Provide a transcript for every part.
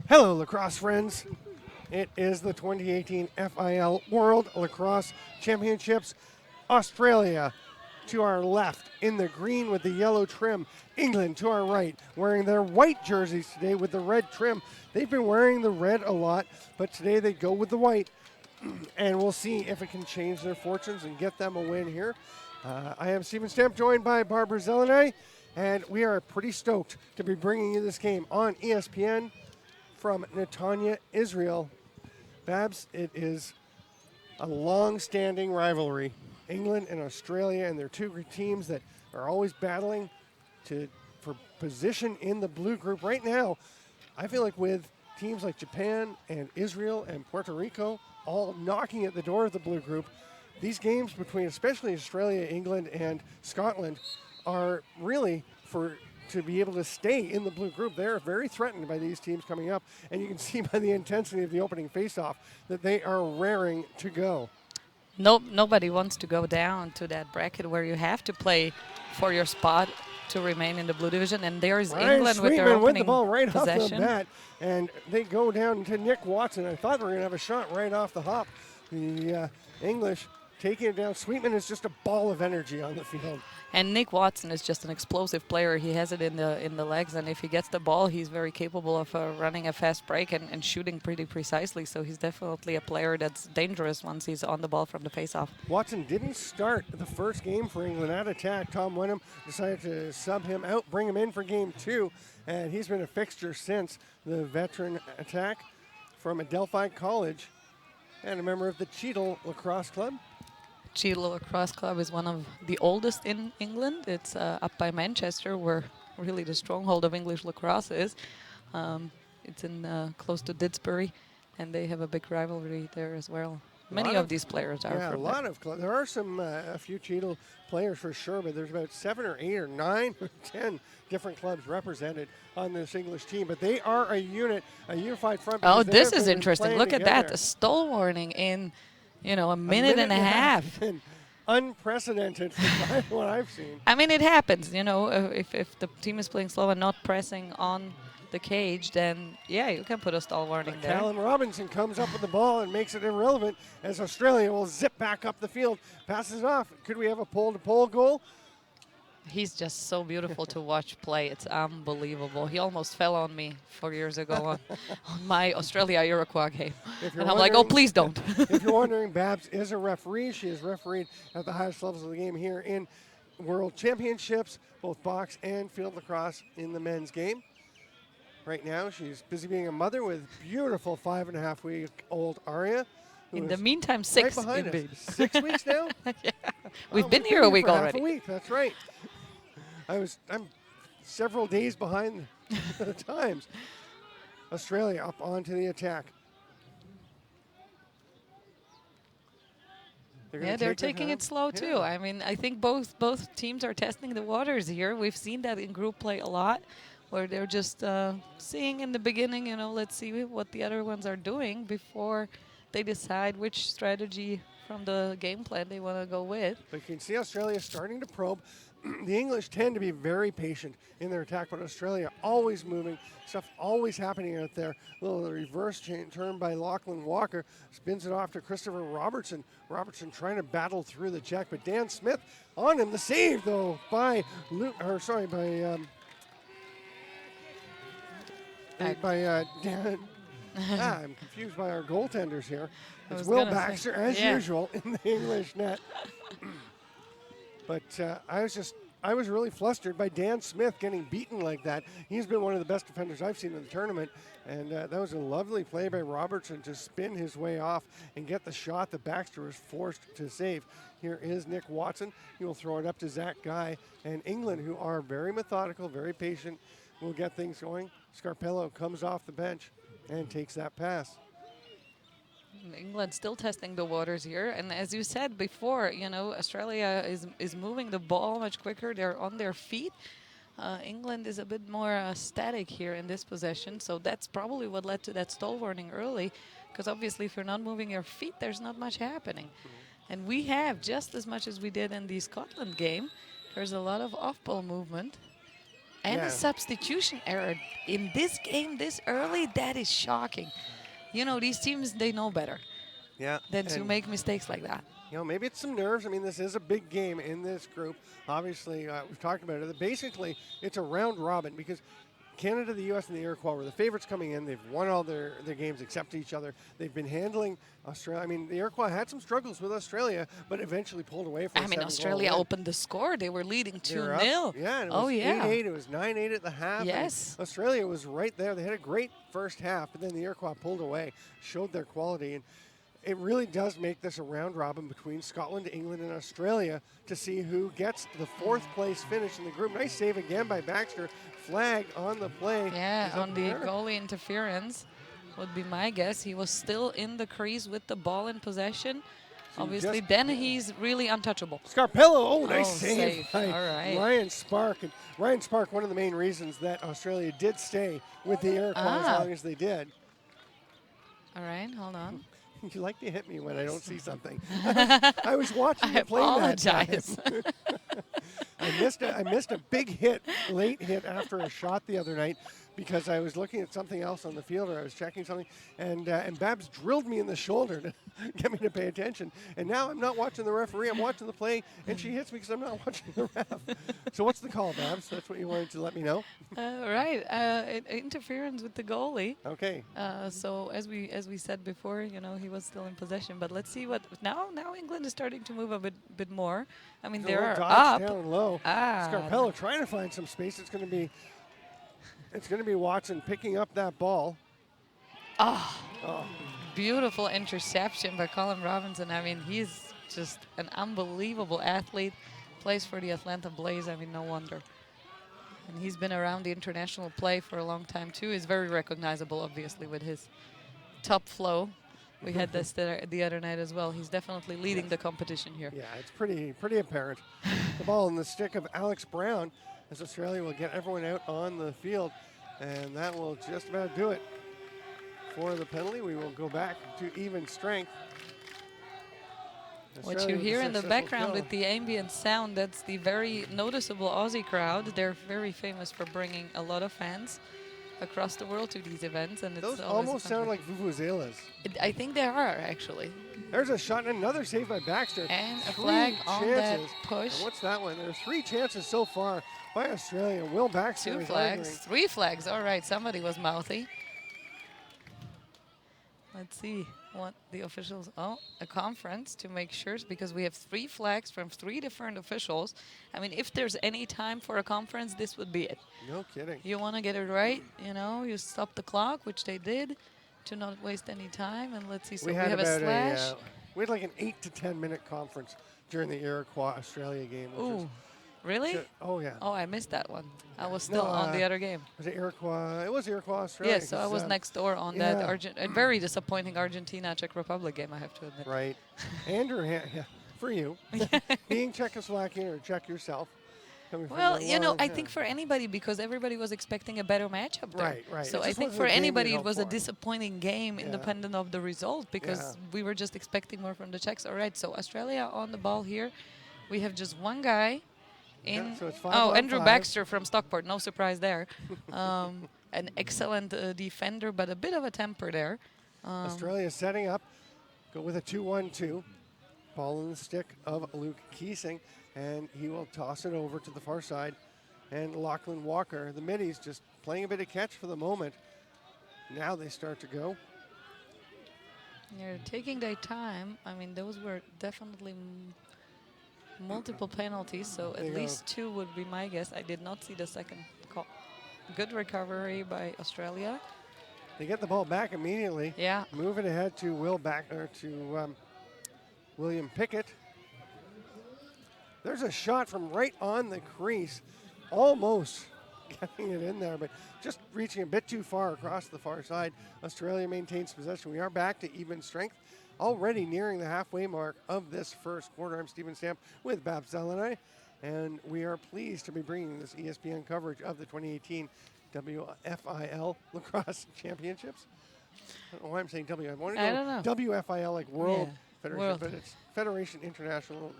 Hello, lacrosse friends. It is the 2018 FIL World Lacrosse Championships. Australia to our left in the green with the yellow trim. England to our right wearing their white jerseys today with the red trim. They've been wearing the red a lot, but today they go with the white. And we'll see if it can change their fortunes and get them a win here. I am Stephen Stamp, joined by Barbara Zelenay, and we are pretty stoked to be bringing you this game on ESPN from Netanya, Israel. Babs, it is a long-standing rivalry. England and Australia, and they're two teams that are always battling for position in the blue group. Right now, I feel like with teams like Japan and Israel and Puerto Rico all knocking at the door of the blue group, these games between especially Australia, England, and Scotland are really to be able to stay in the blue group. They're very threatened by these teams coming up, and you can see by the intensity of the opening faceoff that they are raring to go. Nobody wants to go down to that bracket where you have to play for your spot to remain in the blue division. And there's Ryan England with their Sweetman with opening the ball right possession. off the bat, and they go down to Nick Watson. I thought we were going to have a shot right off the hop. The English taking it down. Sweetman is just a ball of energy on the field. And Nick Watson is just an explosive player. He has it in the legs, and if he gets the ball, he's very capable of running a fast break and shooting pretty precisely. So he's definitely a player that's dangerous once he's on the ball from the faceoff. Watson didn't start the first game for England at attack. Tom Wenham decided to sub him out, bring him in for game two, and he's been a fixture since. The veteran attack from Adelphi College and a member of the Cheadle Lacrosse Club. Cheadle Lacrosse Club is one of the oldest in England. It's up by Manchester, where really the stronghold of English lacrosse is. It's in close to Didsbury, and they have a big rivalry there as well. Many of these players are from there. There are some a few Cheadle players for sure, but there's about 7 or 8 or 9 or 10 different clubs represented on this English team. But they are a unit, a unified front. Oh, this is interesting. Look at that. A stall warning in a minute and a half. Unprecedented from what I've seen. I mean, it happens. If the team is playing slow and not pressing on the cage, then yeah, you can put a stall warning there. Callum Robinson comes up with the ball and makes it irrelevant as Australia will zip back up the field, passes it off. Could we have a pole-to-pole goal? He's just so beautiful to watch play. It's unbelievable. He almost fell on me 4 years ago on my Australia-Uruguay game. And I'm like, oh, please don't. If you're wondering, Babs is a referee. She is refereed at the highest levels of the game here in World Championships, both box and field lacrosse in the men's game. Right now, she's busy being a mother with beautiful 5.5-week-old Aria. In the meantime, 6. Right behind us. 6 weeks now? Yeah. We've been here a week already. Half a week, that's right. I'm several days behind the times. Australia up onto the attack. They're taking it slow too. I mean, I think both teams are testing the waters here. We've seen that in group play a lot, where they're just seeing in the beginning, let's see what the other ones are doing before they decide which strategy from the game plan they want to go with. But you can see Australia starting to probe. The English tend to be very patient in their attack, but Australia always moving, stuff always happening out there. A little reverse turn by Lachlan Walker, spins it off to Christopher Robertson. Robertson trying to battle through the check, but Dan Smith on him. The save though by Dan. I'm confused by our goaltenders here. It's Will Baxter, as usual, in the English net. But I was really flustered by Dan Smith getting beaten like that. He's been one of the best defenders I've seen in the tournament. And that was a lovely play by Robertson to spin his way off and get the shot that Baxter was forced to save. Here is Nick Watson. He will throw it up to Zach Guy. And England, who are very methodical, very patient, will get things going. Scarpello comes off the bench and takes that pass. England still testing the waters here, and as you said before, Australia is moving the ball much quicker. They're on their feet. England is a bit more static here in this possession, so that's probably what led to that stall warning early, because obviously if you're not moving your feet, there's not much happening. And we have just as much as we did in the Scotland game. There's a lot of off-ball movement. And Yeah. a substitution error in this game this early, that is shocking. You know, these teams, they know better Yeah. than to And, make mistakes like that. you know, maybe it's some nerves. I mean, this is a big game in this group. Obviously, we've talked about it. Basically, it's a round robin because Canada, the U.S., and the Iroquois were the favorites coming in. They've won all their games except each other. They've been handling Australia. I mean, the Iroquois had some struggles with Australia, but eventually pulled away from. I mean, Australia opened the score. They were leading 2-0. Yeah, and it Oh, was yeah. 8-8. It was 9-8 at the half. Yes. And Australia was right there. They had a great first half, but then the Iroquois pulled away, showed their quality, and it really does make this a round robin between Scotland, England, and Australia to see who gets the fourth place finish in the group. Nice save again by Baxter. Flag on the play. Yeah, Is up on the there. goalie interference would be my guess. He was still in the crease with the ball in possession. So Obviously, just- then he's really untouchable. Scarpello, oh, nice Oh, save by All right. Ryan Spark. And Ryan Spark, one of the main reasons that Australia did stay with the Iroquois as long as they did. All right, hold on. You like to hit me when I don't see something. I was watching I you play that time. apologize. I missed a big hit, late hit after a shot the other night because I was looking at something else on the field or I was checking something, and Babs drilled me in the shoulder to get me to pay attention. And now I'm not watching the referee, I'm watching the play, and she hits me because I'm not watching the ref. So what's the call, Babs? That's what you wanted to let me know? Right, interference with the goalie. Okay. So as we said before, you know, he was still in possession. But let's see what now. Now England is starting to move a bit more. I mean, they are dodge up. down low. Ah. Scarpello trying to find some space. It's going to be Watson picking up that ball. Beautiful interception by Colin Robinson. I mean, he's just an unbelievable athlete. Plays for the Atlanta Blaze. I mean, no wonder. And he's been around the international play for a long time too. He's very recognizable, obviously, with his top flow. We had this the other night as well. He's definitely leading the competition here. Yeah, it's pretty apparent. The ball in the stick of Alex Brown as Australia will get everyone out on the field. And that will just about do it for the penalty. We will go back to even strength. What Australia you with a hear in the successful background kill. with the ambient sound, that's the very noticeable Aussie crowd. They're very famous for bringing a lot of fans across the world to these events. And it's Those always almost fun sound to- like vuvuzelas. I think they are, actually. There's a shot and another save by Baxter. And a 3 flag on that chances. push. And what's that one? There's 3 chances so far by Australia. Will Baxter 2 is flags, arguing. 3 flags. All right, somebody was mouthy. Let's see what the officials. Oh, a conference to make sure, because we have 3 flags from 3 different officials. I mean, if there's any time for a conference, this would be it. No kidding. You want to get it right, you know, you stop the clock, which they did, to not waste any time. And let's see, so we have a about slash. we had like an 8 to 10 minute conference during the Iroquois Australia game. Which Ooh, really? oh yeah. Oh, I missed that one. I was still on the other game. Was it Iroquois? It was Iroquois Australia. Yes, so I 'cause, was next door on that yeah. a very disappointing Argentina-Czech Republic game, I have to admit. Right. Andrew, yeah, for you, being Czechoslovakian or Czech yourself. coming from Well, a you know, long I time. think for anybody, because everybody was expecting a better matchup there. Right, right. So It I just think wasn't for the game anybody you'd it was a hoped for. disappointing game, Yeah. independent of the result, because we were just expecting more from the Czechs. All right, so Australia on the ball here. We have just one guy in. Yeah, so it's 5 oh, on Andrew 5. Baxter from Stockport. No surprise there. An excellent defender, but a bit of a temper there. Australia setting up. Go with a 2-1-2. Ball in the stick of Luke Keesing, and he will toss it over to the far side. And Lachlan Walker, the middies, just playing a bit of catch for the moment. Now they start to go. They're taking their time. I mean, those were definitely multiple penalties, so There at you least 2 would be my guess. I did not see the second call. Good recovery by Australia. They get the ball back immediately. Yeah. Move it ahead to William Pickett. There's a shot from right on the crease, almost getting it in there, but just reaching a bit too far across the far side. Australia maintains possession. We are back to even strength, already nearing the halfway mark of this first quarter. I'm Stephen Stamp with Babs Delaney, and we are pleased to be bringing this ESPN coverage of the 2018 WFIL Lacrosse Championships. I don't know why I'm saying W. I want to I go don't know. WFIL, like World Yeah, Federation, World. but it's Federation International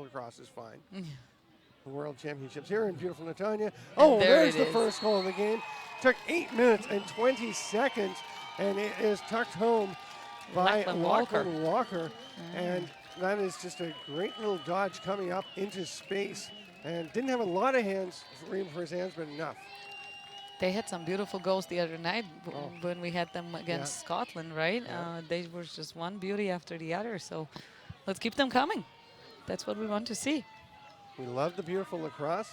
Lacrosse is fine. World Championships here in beautiful Netanya. Oh, there's the first goal of the game. Took 8 minutes and 20 seconds, and it is tucked home by Lachlan Walker. And that is just a great little dodge coming up into space, and didn't have a lot of room for his hands, but enough. They had some beautiful goals the other night when we had them against Scotland, right? Yeah. They were just one beauty after the other. So let's keep them coming. That's what we want to see. We love the beautiful lacrosse.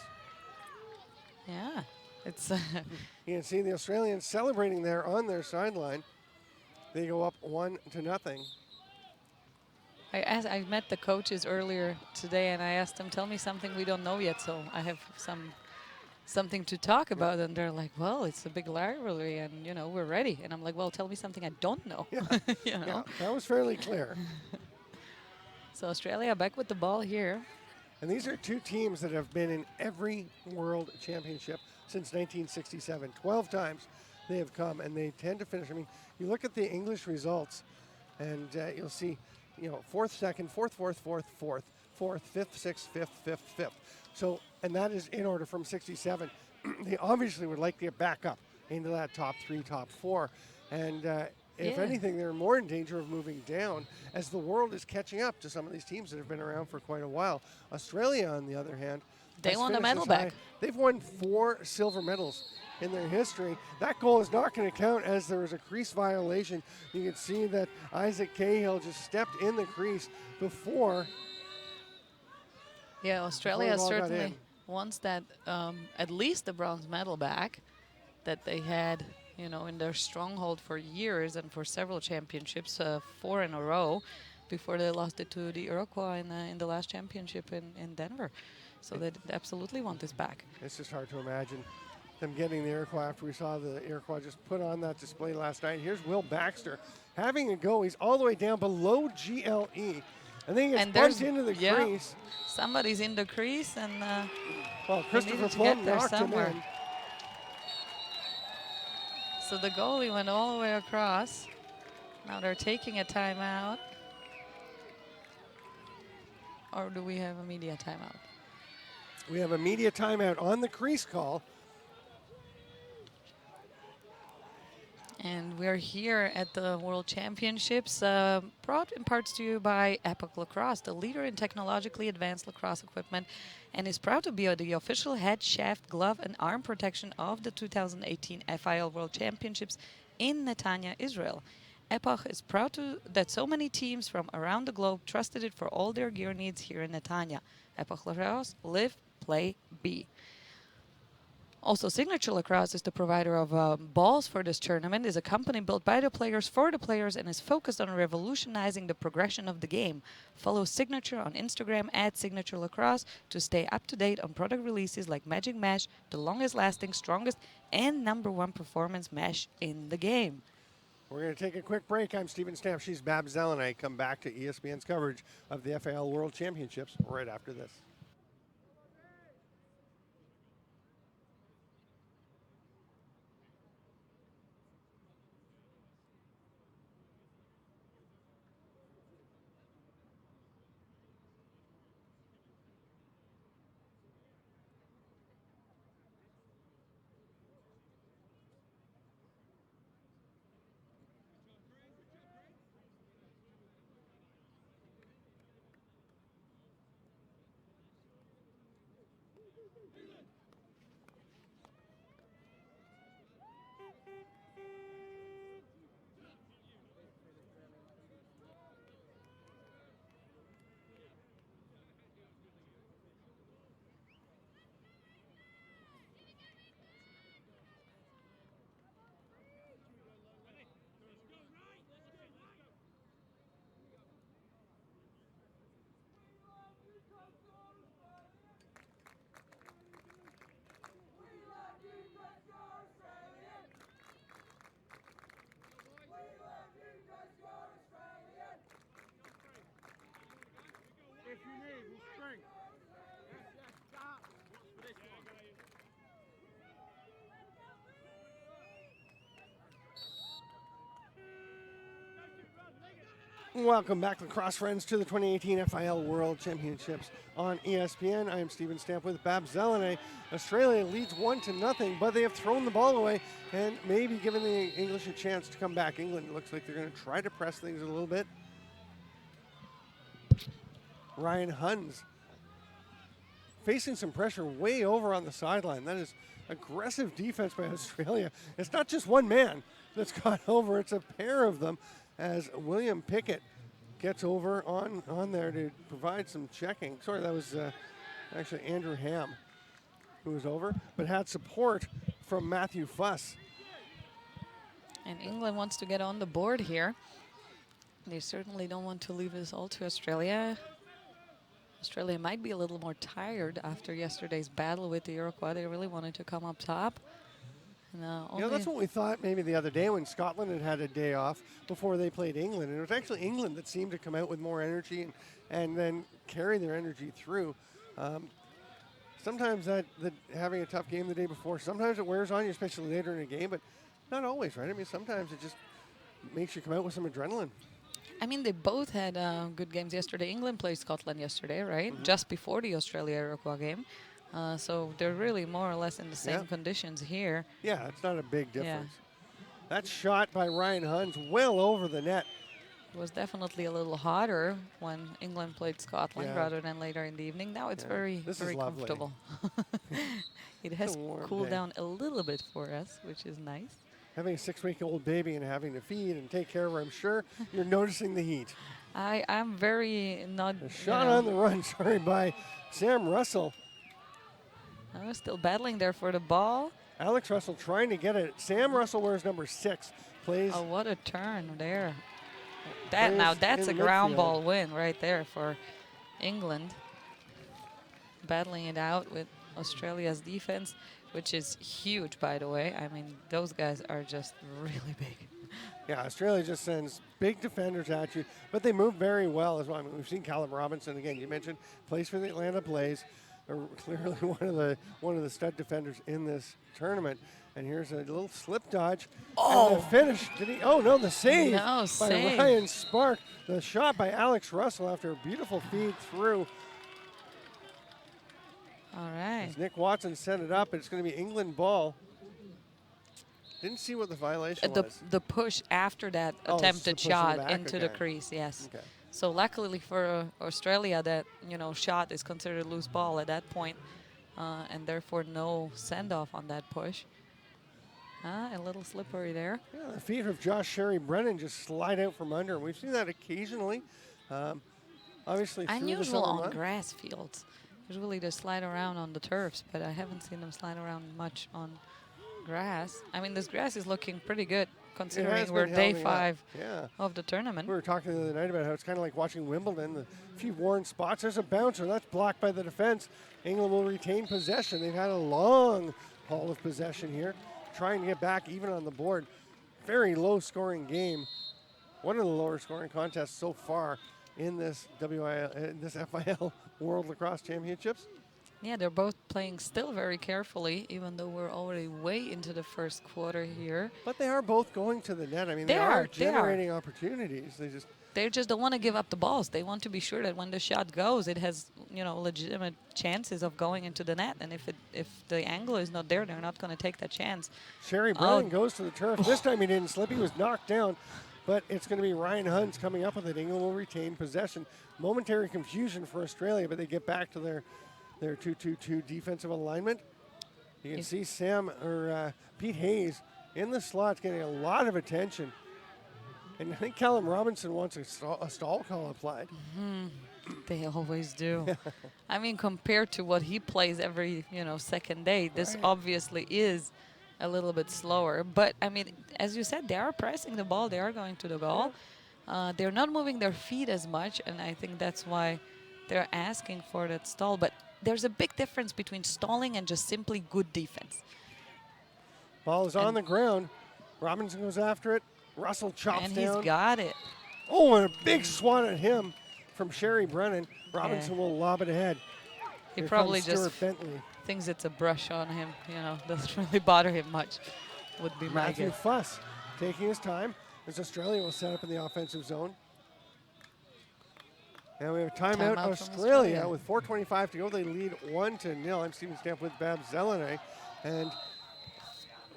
Yeah, it's. You can see the Australians celebrating there on their sideline. They go up 1-0. I met the coaches earlier today, and I asked them, "Tell me something we don't know yet." So I have something to talk about, and they're like, "Well, it's a big rivalry, and you know we're ready." And I'm like, "Well, tell me something I don't know." Yeah, you know? yeah, that was fairly clear. So Australia back with the ball here. And these are two teams that have been in every World Championship since 1967. 12 times they have come, and they tend to finish. I mean, you look at the English results, and you'll see, fourth, second, fourth, fifth, sixth, fifth. So, and that is in order from 67. They obviously would like to get back up into that top 3, top 4. And if anything, they're more in danger of moving down as the world is catching up to some of these teams that have been around for quite a while. Australia, on the other hand, they won a medal back. They've won 4 silver medals in their history. That goal is not going to count as there was a crease violation. You can see that Isaac Cahill just stepped in the crease before. Yeah, Australia certainly wants that at least the bronze medal back that they had, in their stronghold for years and for several championships, 4 in a row, before they lost it to the Iroquois in the last championship in Denver. So they absolutely want this back. It's just hard to imagine them getting the Iroquois after we saw the Iroquois just put on that display last night. Here's Will Baxter having a go. He's all the way down below GLE. And then he gets bumped into the crease. Somebody's in the crease, and Christopher Plum knocked him in. So the goalie went all the way across. Now they're taking a timeout. Or do we have a media timeout? We have a media timeout on the crease call. And we're here at the World Championships, brought in parts to you by Epoch Lacrosse, the leader in technologically advanced lacrosse equipment, and is proud to be the official head, shaft, glove, and arm protection of the 2018 FIL World Championships in Netanya, Israel. Epoch is proud that so many teams from around the globe trusted it for all their gear needs here in Netanya. Epoch Lacrosse, live, play, be. Also, Signature Lacrosse is the provider of balls for this tournament, is a company built by the players for the players, and is focused on revolutionizing the progression of the game. Follow Signature on Instagram @Signature Lacrosse to stay up to date on product releases like Magic Mesh, the longest lasting, strongest, and #1 performance mesh in the game. We're going to take a quick break. I'm Steven Stamp. She's Bab Zell, and I come back to ESPN's coverage of the FAL World Championships right after this. Welcome back, lacrosse friends, to the 2018 FIL World Championships on ESPN. I am Stephen Stamp with Bab Zelene. Australia leads 1-0, but they have thrown the ball away and maybe given the English a chance to come back. England looks like they're going to try to press things a little bit. Ryan Huns facing some pressure way over on the sideline. That is aggressive defense by Australia. It's not just one man that's got over, it's a pair of them, as William Pickett gets over on there to provide some checking. Sorry, that was actually Andrew Ham who was over, but had support from Matthew Fuss. And England wants to get on the board here. They certainly don't want to leave this all to Australia. Australia might be a little more tired after yesterday's battle with the Iroquois. They really wanted to come up top. And, that's what we thought maybe the other day when Scotland had a day off before they played England. And it was actually England that seemed to come out with more energy and then carry their energy through. Sometimes that having a tough game the day before, sometimes it wears on you, especially later in a game, but not always, right? I mean, sometimes it just makes you come out with some adrenaline. I mean, they both had good games yesterday. England played Scotland yesterday, right? Mm-hmm. Just before the Australia-Iroquois game. So they're really more or less in the same conditions here. Yeah, it's not a big difference. Yeah. That shot by Ryan Huns well over the net. It was definitely a little hotter when England played Scotland rather than later in the evening. Now it's very comfortable. It has cooled down a little bit for us, which is nice. Having a 6-week-old baby and having to feed and take care of her, I'm sure you're noticing the heat. I'm very not... A shot on the run, by Sam Russell. I was still battling there for the ball. Alex Russell trying to get it. Sam Russell wears number 6. Plays. Oh, what a turn there. That's a ground ball win right there for England. Battling it out with Australia's defense, which is huge, by the way. I mean, those guys are just really big. Yeah, Australia just sends big defenders at you, but they move very well as well. I mean, we've seen Callum Robinson, again, you mentioned, plays for the Atlanta Blaze. Clearly one of the stud defenders in this tournament. And here's a little slip dodge. Oh! And the finish. The save by Ryan Spark. The shot by Alex Russell after a beautiful feed through. All right. As Nick Watson set it up, it's going to be England ball. Didn't see what the violation was. The push after that attempted shot into the crease, yes. Okay. So luckily for Australia, that shot is considered loose ball at that point, and therefore no send-off on that push. A little slippery there. Yeah, the feet of Josh Sherry Brennan just slide out from under. We've seen that occasionally. Obviously, unusual on grass fields. Usually they slide around on the turfs, but I haven't seen them slide around much on grass. I mean, this grass is looking pretty good, considering we're day 5 of the tournament. We were talking the other night about how it's kind of like watching Wimbledon. A few worn spots. There's a bouncer. That's blocked by the defense. England will retain possession. They've had a long haul of possession here, trying to get back even on the board. Very low-scoring game. One of the lower-scoring contests so far in this FIL World Lacrosse Championships. Yeah, they're both playing still very carefully, even though we're already way into the first quarter here. But they are both going to the net. I mean, they are generating opportunities. They just don't want to give up the balls. They want to be sure that when the shot goes, it has legitimate chances of going into the net. And if the angle is not there, they're not going to take that chance. Sherry Brown goes to the turf. This time he didn't slip. He was knocked down. But it's going to be Ryan Huns coming up with it. England will retain possession. Momentary confusion for Australia, but they get back to their 2-2-2 defensive alignment. You can see Pete Hayes in the slots getting a lot of attention. And I think Callum Robinson wants a stall call applied. Mm-hmm. They always do. I mean, compared to what he plays every second day, this obviously is a little bit slower. But, I mean, as you said, they are pressing the ball. They are going to the goal. They're not moving their feet as much, and I think that's why they're asking for that stall. But there's a big difference between stalling and just simply good defense. Ball is on the ground. Robinson goes after it. Russell chops down. And he's got it. Oh, and a big swat at him from Sherry Brennan. Robinson will lob it ahead. He probably just thinks it's a brush on him. Doesn't really bother him much, would be my guess. Matthew Fuss taking his time as Australia will set up in the offensive zone. And we have a timeout, Timeout from Australia Australia. with 4:25 to go. They lead 1-0. I'm Steven Stamp with Bab Zelene. And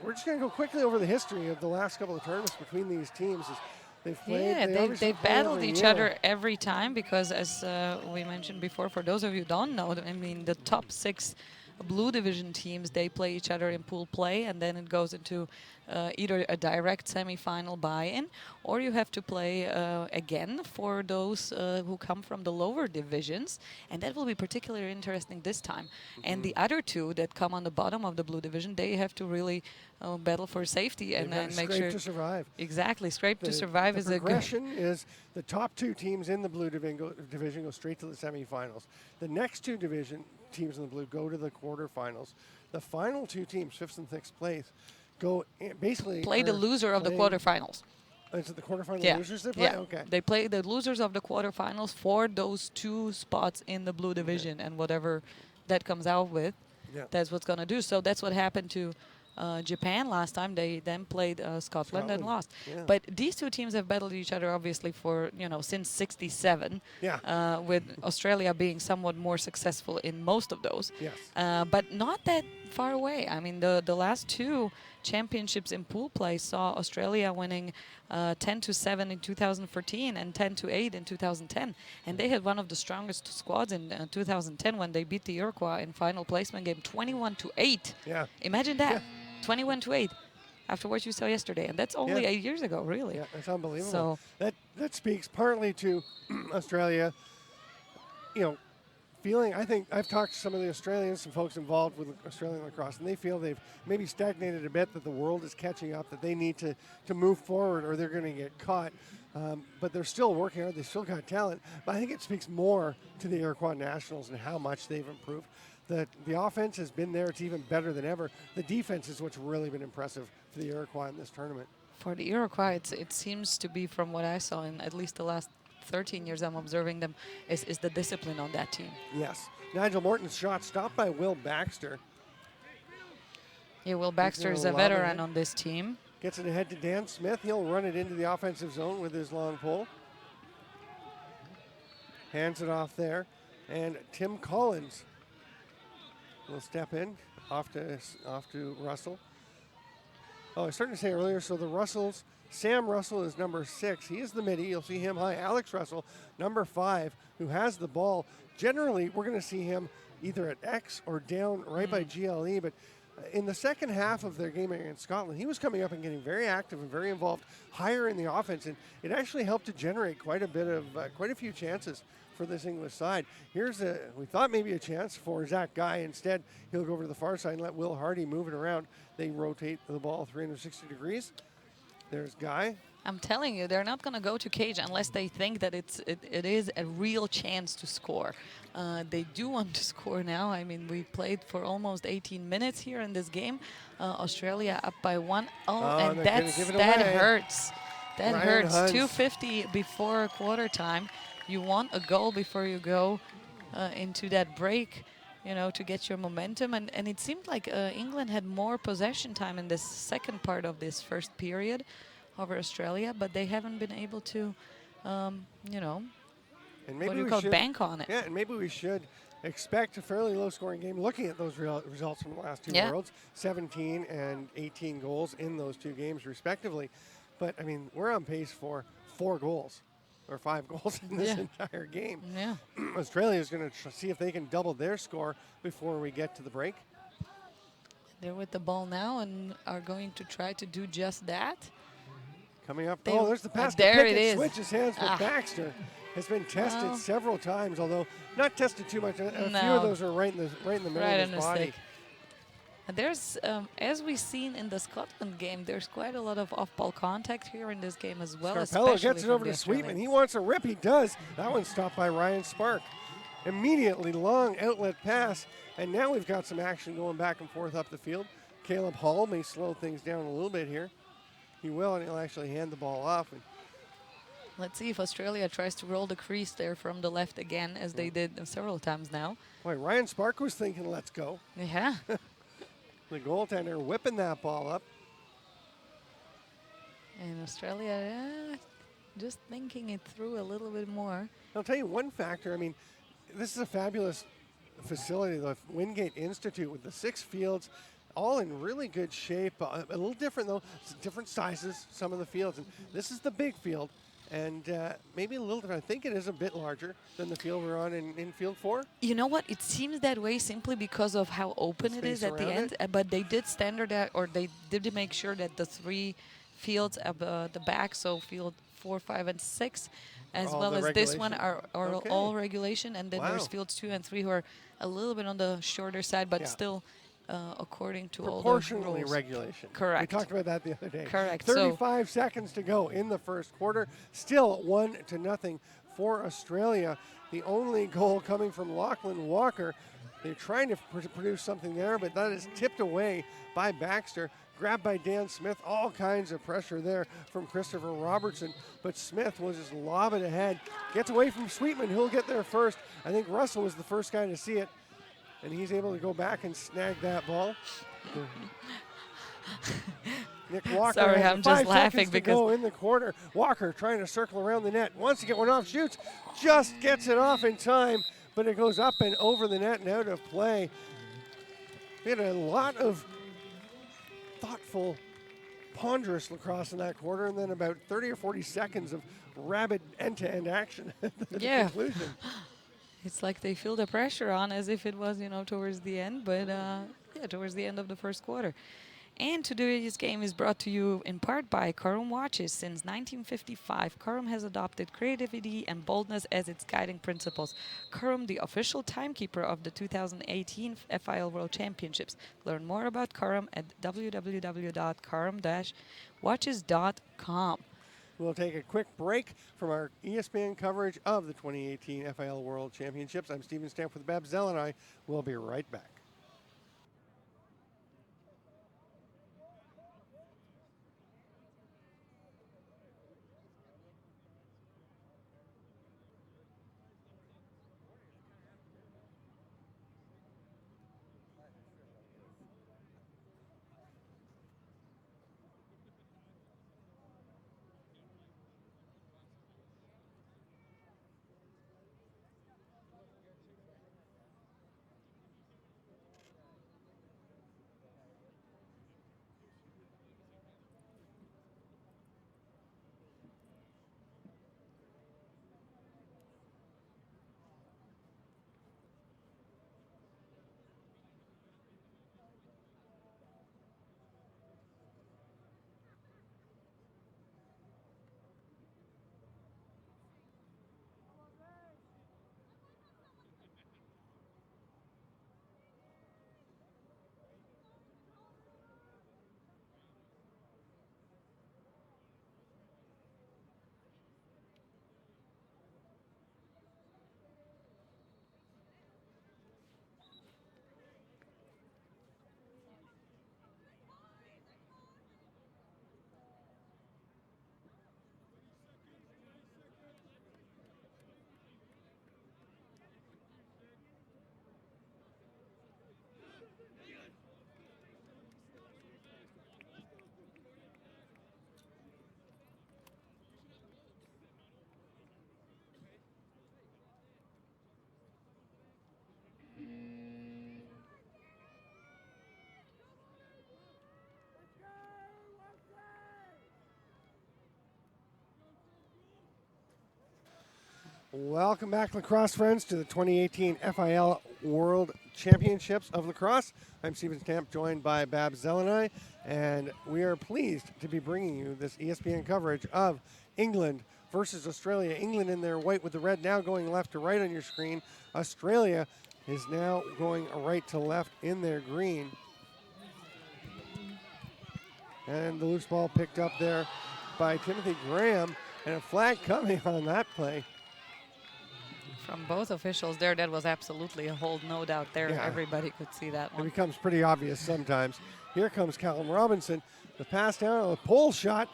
we're just going to go quickly over the history of the last couple of tournaments between these teams. As they've played. Yeah, obviously they've play battled every each year. other every time because, as we mentioned before, for those of you who don't know, I mean, the top 6 blue division teams, they play each other in pool play, and then it goes into either a direct semi-final buy-in, or you have to play again for those who come from the lower divisions, and that will be particularly interesting this time. And the other 2 that come on the bottom of the blue division, they have to really battle for safety and They've got to make scrape sure to survive. Exactly, scrape to survive the is a good. progression is the top 2 teams in the blue division go straight to the semifinals. The next 2 division teams in the blue go to the quarterfinals. The final 2 teams, 5th and 6th place, go basically Play the loser of the quarterfinals. Is it the quarterfinal Yeah. losers they play? Yeah. Okay. They play the losers of the quarterfinals for those 2 spots in the blue division, and whatever that comes out with, that's what's going to do. So that's what happened to Japan last time. They then played Scotland and lost. Yeah. But these 2 teams have battled each other obviously for, since 67. Yeah. With Australia being somewhat more successful in most of those. Yes. But not that far away. I mean, the last 2 championships in pool play saw Australia winning 10-7 in 2014 and 10-8 in 2010. And they had one of the strongest squads in 2010 when they beat the Iroquois in final placement game 21-8. Yeah. Imagine that. Yeah. 21-8 after what you saw yesterday. And that's only 8 years ago, really. Yeah, that's unbelievable. So that speaks partly to Australia, feeling, I think I've talked to some of the Australians, some folks involved with Australian lacrosse, and they feel they've maybe stagnated a bit, that the world is catching up, that they need to move forward or they're going to get caught. But they're still working hard. They've still got talent. But I think it speaks more to the Iroquois Nationals and how much they've improved. The offense has been there. It's even better than ever. The defense is what's really been impressive for the Iroquois in this tournament. For the Iroquois, it seems to be, from what I saw in at least the last 13 years I'm observing them, is the discipline on that team. Yes. Nigel Morton's shot stopped by Will Baxter. Yeah, Will Baxter is a veteran on this team. Gets it ahead to Dan Smith. He'll run it into the offensive zone with his long pole. Hands it off there. And Tim Collins will step in off to Russell. Oh, I was starting to say earlier, so the Russells, Sam Russell is number 6. He is the midi. You'll see him high. Alex Russell, number 5, who has the ball. Generally, we're going to see him either at X or down right by GLE, but in the second half of their game against Scotland, he was coming up and getting very active and very involved higher in the offense, and it actually helped to generate quite a few chances for this English side. We thought maybe a chance for Zach Guy. Instead, he'll go over to the far side and let Will Hardy move it around. They rotate the ball 360 degrees. There's Guy. I'm telling you, they're not going to go to cage unless they think that it is a real chance to score. They do want to score now. I mean, we played for almost 18 minutes here in this game. Australia up by 1. And that hurts. That Ryan hurts. Huns. 2:50 before quarter time. You want a goal before you go into that break, to get your momentum. And it seemed like England had more possession time in this second part of this first period over Australia, but they haven't been able to, and maybe bank on it. Yeah, and maybe we should expect a fairly low-scoring game looking at those results from the last 2 Worlds, 17 and 18 goals in those 2 games respectively. But, I mean, we're on pace for 4 goals or 5 goals in this entire game. Yeah. Australia is going to see if they can double their score before we get to the break. They're with the ball now and are going to try to do just that. Coming up. There's the pass. There it is. Switches hands with Baxter. Has been tested several times, although not tested too much. A few of those are right in the middle of his body. Stick. And there's, as we've seen in the Scotland game, there's quite a lot of off-ball contact here in this game as well. Scarpello gets it over to Sweetman. He wants a rip. He does. That one's stopped by Ryan Spark. Immediately long outlet pass, and now we've got some action going back and forth up the field. Caleb Hall may slow things down a little bit here. He will, and he'll actually hand the ball off. Let's see if Australia tries to roll the crease there from the left again, as they did several times now. Boy, Ryan Spark was thinking, let's go. Yeah. The goaltender whipping that ball up. And Australia, just thinking it through a little bit more. I'll tell you one factor. I mean, this is a fabulous facility, the Wingate Institute, with the 6 fields, all in really good shape. A little different though, different sizes, some of the fields. And this is the big field, and maybe a little different. I think it is a bit larger than the field we're on in field 4. You know what? It seems that way simply because of how open it is at the end. But they did standardize, or they did make sure that the 3 fields at the back, so field 4, 5, and 6, as well as this one, are all regulation. And then there's fields 2 and 3 who are a little bit on the shorter side, but still according to all the rules. Proportionally regulation. Correct. We talked about that the other day. Correct. 35 seconds to go in the first quarter. Still 1-0 for Australia. The only goal coming from Lachlan Walker. They're trying to produce something there, but that is tipped away by Baxter. Grabbed by Dan Smith. All kinds of pressure there from Christopher Robertson. But Smith will just lob it ahead. Gets away from Sweetman, who'll get there first. I think Russell was the first guy to see it. And he's able to go back and snag that ball. Nick Walker. Sorry, I'm just laughing because go in the corner. Walker trying to circle around the net. Wants to get one off, shoots, just gets it off in time, but it goes up and over the net and out of play. We had a lot of thoughtful, ponderous lacrosse in that quarter, and then about 30 or 40 seconds of rabid end-to-end action at the conclusion. It's like they feel the pressure on as if it was, towards the end, but towards the end of the first quarter. And today's game is brought to you in part by Corum Watches. Since 1955, Corum has adopted creativity and boldness as its guiding principles. Corum, the official timekeeper of the 2018 FIL World Championships. Learn more about Corum at www.corum-watches.com. We'll take a quick break from our ESPN coverage of the 2018 FIL World Championships. I'm Steven Stamp with Babs Zell, and I will be right back. Welcome back, lacrosse friends, to the 2018 FIL World Championships of Lacrosse. I'm Steven Stamp, joined by Babs Zelenay, and we are pleased to be bringing you this ESPN coverage of England versus Australia. England in their white with the red, now going left to right on your screen. Australia is now going right to left in their green. And the loose ball picked up there by Timothy Graham, and a flag coming on that play. From both officials there, that was absolutely a hold, no doubt there. Yeah. Everybody could see that one. It becomes pretty obvious sometimes. Here comes Callum Robinson. The pass down, a pole shot.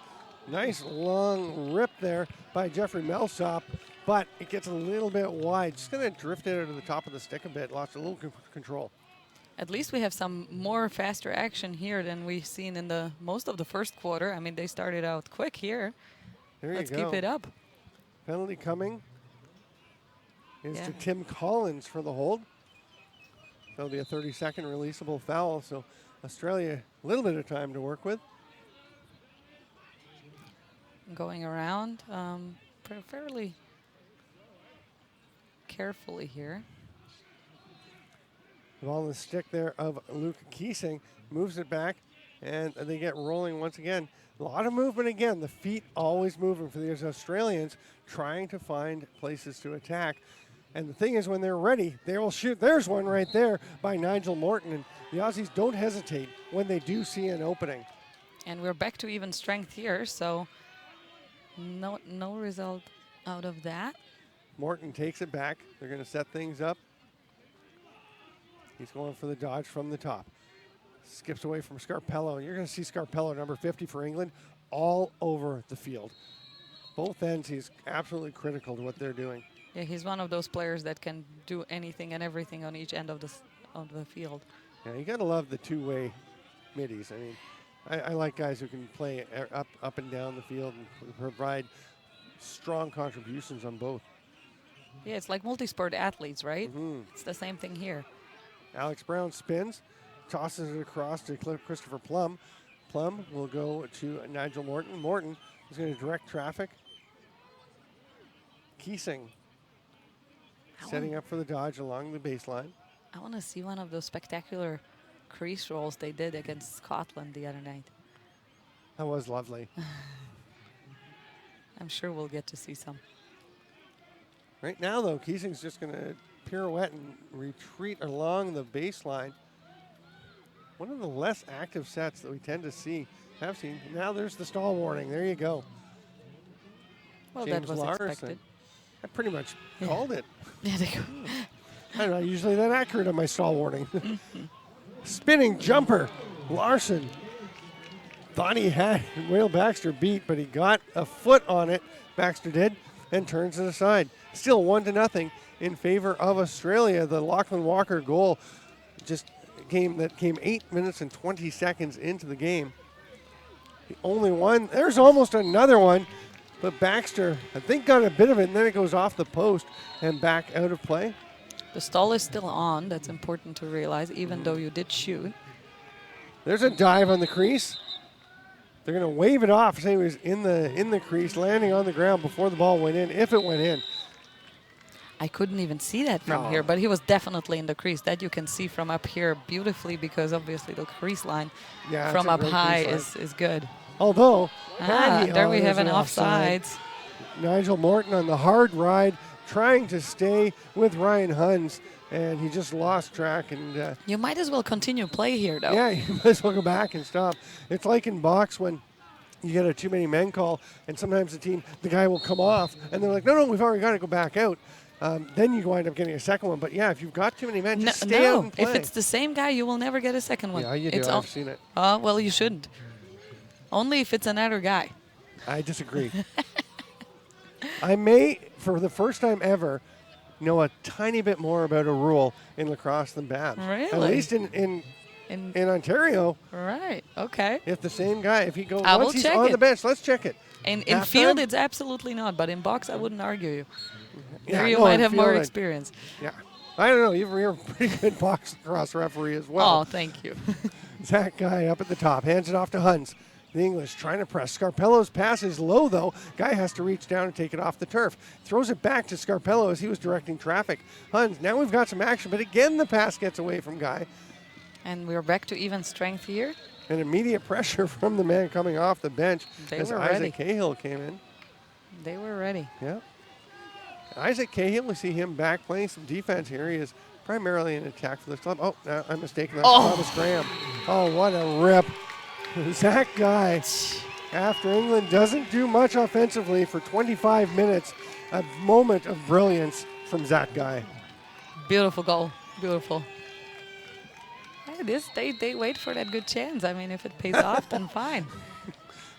Nice long rip there by Jeffrey Melsop, but it gets a little bit wide. Just going to drift it to the top of the stick a bit. Lost a little control. At least we have some more faster action here than we've seen in the most of the first quarter. I mean, they started out quick here. There Let's you go. keep it up. Penalty coming is Yeah. to Tim Collins for the hold. That'll be a 30-second releasable foul, so Australia a little bit of time to work with. Going around fairly carefully here. The ball on the stick there of Luke Keesing, moves it back, and they get rolling once again. A lot of movement again. The feet always moving for these Australians, trying to find places to attack. And the thing is, when they're ready, they will shoot. There's one right there by Nigel Morton. And the Aussies don't hesitate when they do see an opening. And we're back to even strength here, so no result out of that. Morton takes it back. They're going to set things up. He's going for the dodge from the top. Skips away from Scarpello. You're going to see Scarpello, number 50 for England, all over the field. Both ends, he's absolutely critical to what they're doing. Yeah, he's one of those players that can do anything and everything on each end of the field. Yeah, you got to love the two-way middies. I mean, I like guys who can play up and down the field and provide strong contributions on both. Yeah, it's like multi-sport athletes, right? Mm-hmm. It's the same thing here. Alex Brown spins, tosses it across to Christopher Plum. Plum will go to Nigel Morton. Morton is going to direct traffic. Keesing setting up for the dodge along the baseline. I want to see one of those spectacular crease rolls they did against Scotland the other night. That was lovely. I'm sure we'll get to see some. Right now, though, Keesing's just going to pirouette and retreat along the baseline. One of the less active sets that we tend to see, have seen. Now there's the stall warning. There you go. Well, James that was Larson. expected. I pretty much called it. Yeah, they go. I'm not usually that accurate on my stall warning. Spinning jumper. Larson thought he had Will Baxter beat, but he got a foot on it. Baxter did, and turns it aside. Still 1-0 in favor of Australia. The Lachlan Walker goal just came 8 minutes and 20 seconds into the game. The only one. There's almost another one, but Baxter, I think, got a bit of it, and then it goes off the post and back out of play. The stall is still on. That's important to realize, even though you did shoot. There's a dive on the crease. They're going to wave it off, say it was in the crease, landing on the ground before the ball went in, if it went in. I couldn't even see that from No. here, but he was definitely in the crease. That you can see from up here beautifully, because obviously the crease line from up high is good. Although, There we have there's an offsides. Nigel Morton on the hard ride, trying to stay with Ryan Huns, and he just lost track. And You might as well continue play here, though. yeah, you might as well go back and stop. It's like in box when you get a too many men call, and sometimes the guy will come off, and they're like, no, we've already got to go back out. Then you wind up getting a second one. But yeah, if you've got too many men, just stay out and play. If it's the same guy, you will never get a second one. Yeah, you do. It's I've seen it. Well, you shouldn't. Only if it's another guy. I disagree. I may, for the first time ever, know a tiny bit more about a rule in lacrosse than Babs. Really? At least in Ontario, Right. Okay. if the same guy, if he goes, I will once he's check on it. the bench, let's check it. In Halftime? field, it's absolutely not. But in box, I wouldn't argue you. Yeah, There you no, might in have more field, experience. Yeah. I don't know. You're a pretty good box lacrosse referee as well. Oh, thank you. That guy up at the top hands it off to Huns. The English trying to press. Scarpello's pass is low, though. Guy has to reach down and take it off the turf. Throws it back to Scarpello as he was directing traffic. Huns, now we've got some action, but again the pass gets away from Guy. And we're back to even strength here. And immediate pressure from the man coming off the bench They as were Isaac ready. Cahill came in. They were ready. Yeah. Isaac Cahill, we see him back playing some defense here. He is primarily an attack for this club. Oh, no, I'm mistaken. That's Thomas Graham. Oh, what a rip. Zach Guy, after England doesn't do much offensively for 25 minutes, a moment of brilliance from Zach Guy. Beautiful goal. Beautiful. Hey, they wait for that good chance. I mean, if it pays off, then fine.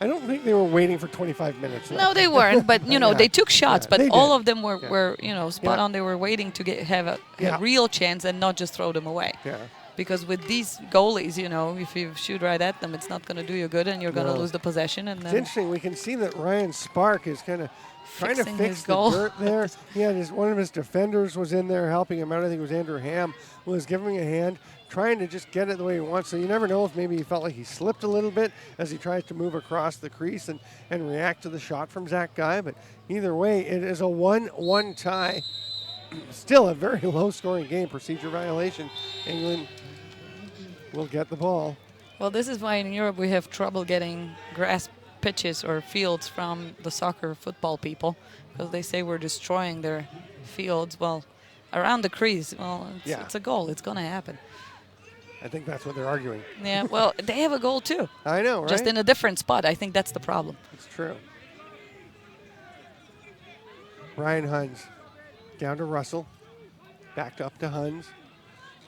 I don't think they were waiting for 25 minutes. Though. No, they weren't. But, Yeah. they took shots. Yeah, But they all did. of them were spot Yeah. on. They were waiting to have a Yeah. real chance and not just throw them away. Yeah. Because with these goalies, you know, if you shoot right at them, it's not going to do you good, and you're going to No. lose the possession. And It's then interesting. We can see that Ryan Spark is kind of trying to Fixing fix his the goal. dirt there. He had one of his defenders was in there helping him out. I think it was Andrew Ham who was giving him a hand, trying to just get it the way he wants. So you never know if maybe he felt like he slipped a little bit as he tries to move across the crease and react to the shot from Zach Guy. But either way, it is a 1-1 tie. Still a very low-scoring game. Procedure violation. England will get the ball. well, this is why in Europe we have trouble getting grass pitches or fields from the soccer football people, because they say we're destroying their fields. Well, around the crease, well, it's a goal. It's going to happen. I think that's what they're arguing. Yeah, well, they have a goal too. I know, right? Just in a different spot. I think that's the problem. It's true. Ryan Huns down to Russell. Back up to Huns.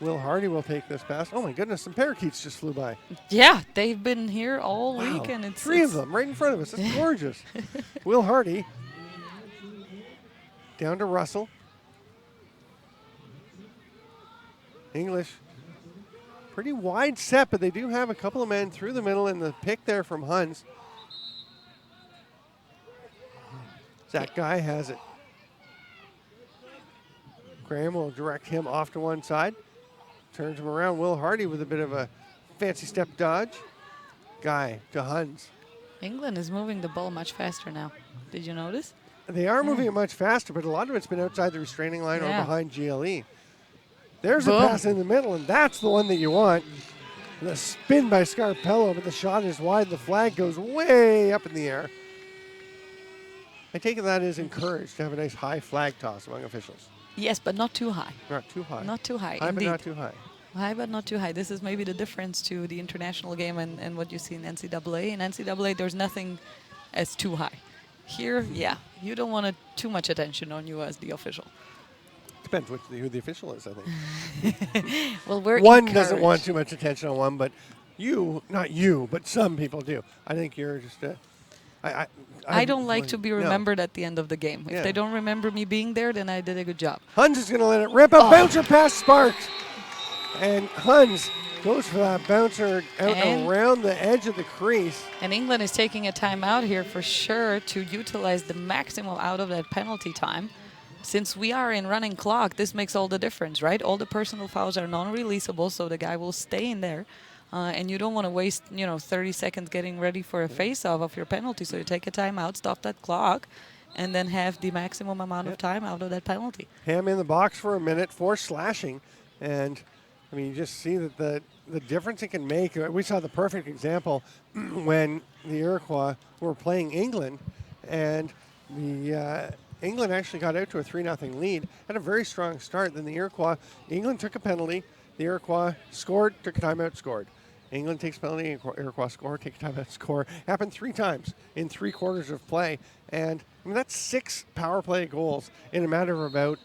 Will Hardy will take this pass. Oh my goodness, some parakeets just flew by. Yeah, they've been here all Wow. week, and it's three of them right in front of us. It's gorgeous. Will Hardy down to Russell. English. Pretty wide set, but they do have a couple of men through the middle in the pick there from Huns. That guy has it. Graham will direct him off to one side. Turns him around. Will Hardy with a bit of a fancy step dodge. Guy to Huns. England is moving the ball much faster now. Did you notice? They are moving it much faster, but a lot of it's been outside the restraining line or behind GLE. There's Boom. a pass in the middle, and that's the one that you want. The spin by Scarpello, but the shot is wide. The flag goes way up in the air. I take it that is encouraged to have a nice high flag toss among officials. Yes, but not too high. Not too high. Not too high, High, but indeed. not too high. High, but not too high. This is maybe the difference to the international game and what you see in NCAA. In NCAA, there's nothing as too high. Here, yeah, you don't want too much attention on you as the official. Depends who the official is, I think. Well, we're one doesn't encouraged. want too much attention on one, but not you, but some people do. I think you're just I don't like to be no. remembered at the end of the game. Yeah. If they don't remember me being there, then I did a good job. Huns is going to let it rip. A bouncer past Sparks. And Huns goes for that bouncer out And- around the edge of the crease. And England is taking a timeout here for sure to utilize the maximum out of that penalty time. Since we are in running clock, this makes all the difference, right? All the personal fouls are non-releasable, so the guy will stay in there. And you don't want to waste, 30 seconds getting ready for a face-off of your penalty. So you take a timeout, stop that clock, and then have the maximum amount of time out of that penalty. Ham in the box for a minute, forced slashing. And, I mean, you just see that the difference it can make. We saw the perfect example when the Iroquois were playing England. And the England actually got out to a 3-0 lead. Had a very strong start. Then the Iroquois, England took a penalty. The Iroquois scored, took a timeout, scored. England takes penalty, Iroquois score, take a timeout, score. Happened 3 times in 3 quarters of play. And, I mean, that's 6 power play goals in a matter of about,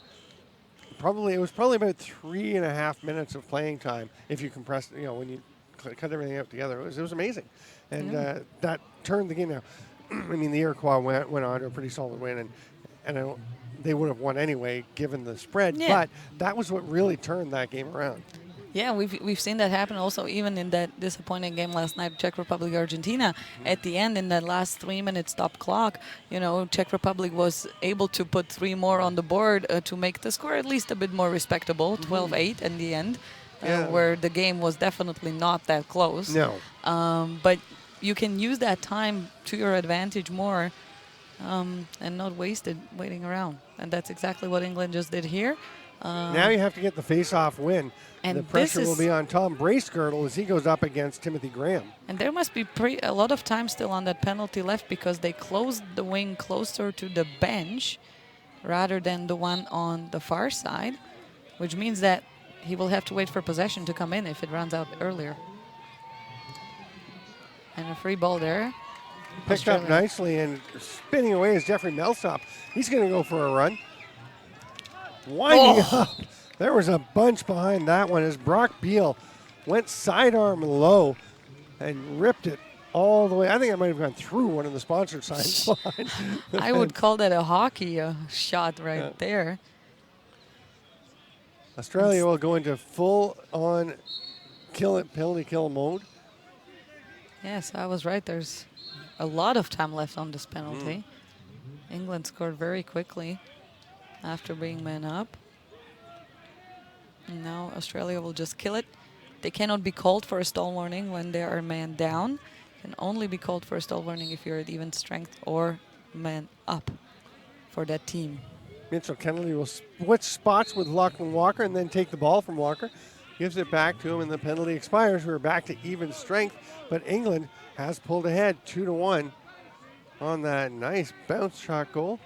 it was probably about 3.5 minutes of playing time if you compress, when you cut everything out together. It was amazing. And that turned the game now. I mean, the Iroquois went on to a pretty solid win, and they would have won anyway given the spread. Yeah. But that was what really turned that game around. Yeah, we've seen that happen also even in that disappointing game last night, Czech Republic Argentina. At the end, in that last 3-minute stop clock, Czech Republic was able to put 3 more on the board to make the score at least a bit more respectable, 12-8 in the end, where the game was definitely not that close. No. But you can use that time to your advantage more and not waste it waiting around. And that's exactly what England just did here. Now you have to get the face-off win. And the pressure this will is- be on Tom Bracegirdle as he goes up against Timothy Graham. And there must be a lot of time still on that penalty left because they closed the wing closer to the bench rather than the one on the far side, which means that he will have to wait for possession to come in if it runs out earlier. And a free ball there. Picked up Australia. nicely and spinning away is Jeffrey Millsop. He's going to go for a run. Winding up. There was a bunch behind that one as Brock Beal went sidearm low and ripped it all the way. I think I might have gone through one of the sponsored signs behind the I would fence. call that a hockey shot right there. Australia will go into full-on penalty kill mode. Yes, I was right. There's a lot of time left on this penalty. England scored very quickly after being man up. And now Australia will just kill it. They cannot be called for a stall warning when they are man down. Can only be called for a stall warning if you're at even strength or man up for that team. Mitchell Kennedy will switch spots with Lachlan Walker and then take the ball from Walker. Gives it back to him and the penalty expires. We're back to even strength, but England has pulled ahead 2-1 on that nice bounce shot goal.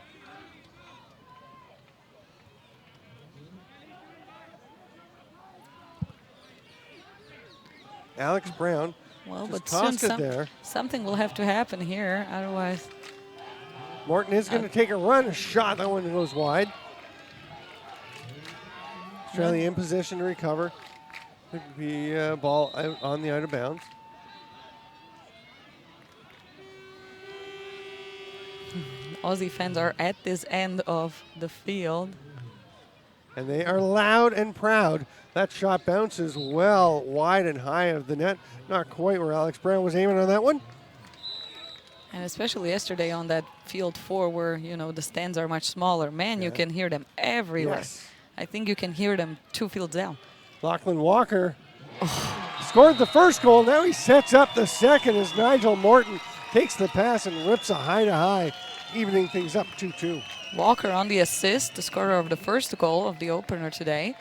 Alex Brown Well, just but soon tossed it there. something will have to happen here. Otherwise, Morton is going to take a run, a shot. That one goes wide. Australia in position to recover. Could be a ball out on the out of bounds. Aussie fans are at this end of the field. And they are loud and proud. That shot bounces well wide and high of the net. Not quite where Alex Brown was aiming on that one. And especially yesterday on that field 4 where, you know, the stands are much smaller. Man, you can hear them everywhere. Yes. I think you can hear them 2 fields down. Lachlan Walker scored the first goal. Now he sets up the second as Nigel Morton takes the pass and rips a high-to-high, evening things up 2-2. Walker on the assist, the scorer of the first goal of the opener today.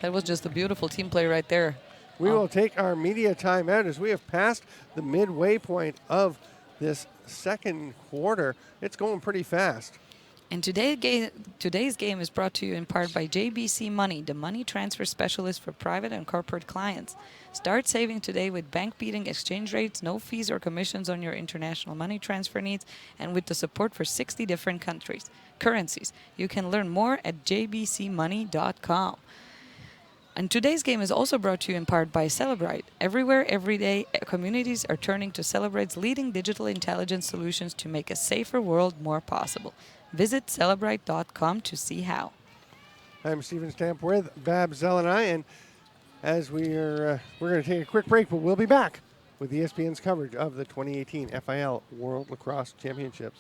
That was just a beautiful team play right there. We will take our media timeout as we have passed the midway point of this second quarter. It's going pretty fast. And today's game is brought to you in part by JBC Money, the money transfer specialist for private and corporate clients. Start saving today with bank-beating exchange rates, no fees or commissions on your international money transfer needs, and with the support for 60 different currencies. You can learn more at jbcmoney.com. And today's game is also brought to you in part by Celebrite. Everywhere, every day, communities are turning to Celebrite's leading digital intelligence solutions to make a safer world more possible. Visit Celebrite.com to see how. I'm Stephen Stamp with Babs Zelenay, and as we're going to take a quick break, but we'll be back with ESPN's coverage of the 2018 FIL World Lacrosse Championships.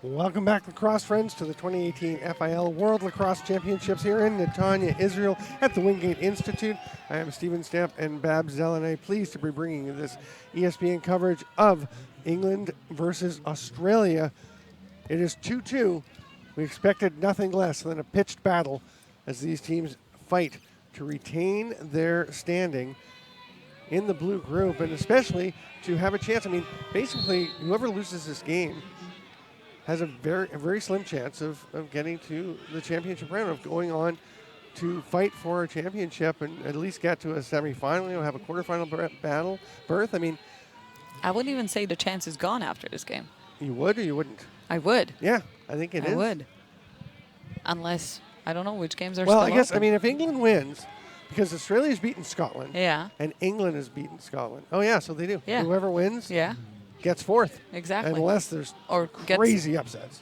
Welcome back, lacrosse friends, to the 2018 FIL World Lacrosse Championships here in Netanya, Israel, at the Wingate Institute. I am Stephen Stamp and Babs Zelenay, pleased to be bringing you this ESPN coverage of England versus Australia. It is 2-2 We expected nothing less than a pitched battle as these teams fight to retain their standing in the blue group, and especially to have a chance. I mean, basically, whoever loses this game has a very slim chance of getting to the championship round, of going on to fight for a championship and at least get to a semifinal, have a quarterfinal battle berth. I mean, I wouldn't even say the chance is gone after this game. you would or you wouldn't? I would. Yeah, I think it is. I would. Unless, I don't know which games are Well, still I guess, open. I mean, if England wins, because Australia's beaten Scotland. Yeah. And England has beaten Scotland. Oh, yeah, so they do. Yeah. Whoever wins Yeah. gets fourth. Exactly. Unless there's Or crazy upsets.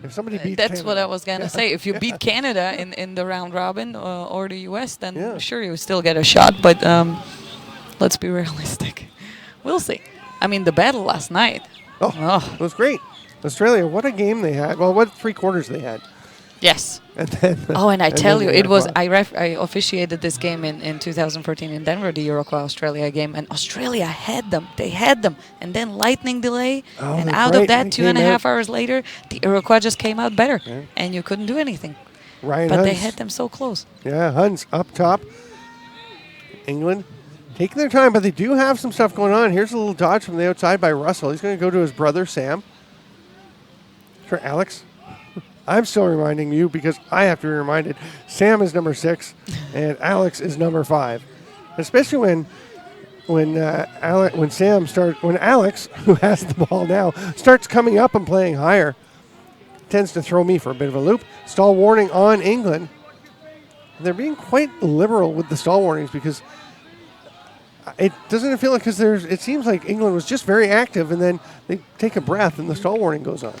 If somebody beats That's Canada. what I was going to say. If you beat Canada in the round robin or the U.S., then sure, you still get a shot. But let's be realistic. We'll see. I mean, the battle last night. Oh, it was great. Australia, what a game they had. Well, what 3 quarters they had. Yes. And then, and I tell you, it was. I I officiated this game in 2014 in Denver, the Uruguay-Australia game, and Australia had them. They had them, and then lightning delay, and they're out great. of that, They 2.5 came hours later, the Uruguay just came out better, Yeah. and you couldn't do anything. Ryan But Huns. they had them so close. Yeah, Huns up top. England taking their time, but they do have some stuff going on. Here's a little dodge from the outside by Russell. He's going to go to his brother, Sam. For Alex. I'm still reminding you because I have to be reminded. Sam is number 6, and Alex is number 5. Especially when Alex, who has the ball now, starts coming up and playing higher, tends to throw me for a bit of a loop. Stall warning on England. They're being quite liberal with the stall warnings because it doesn't feel like it seems like England was just very active, and then they take a breath and the stall warning goes on.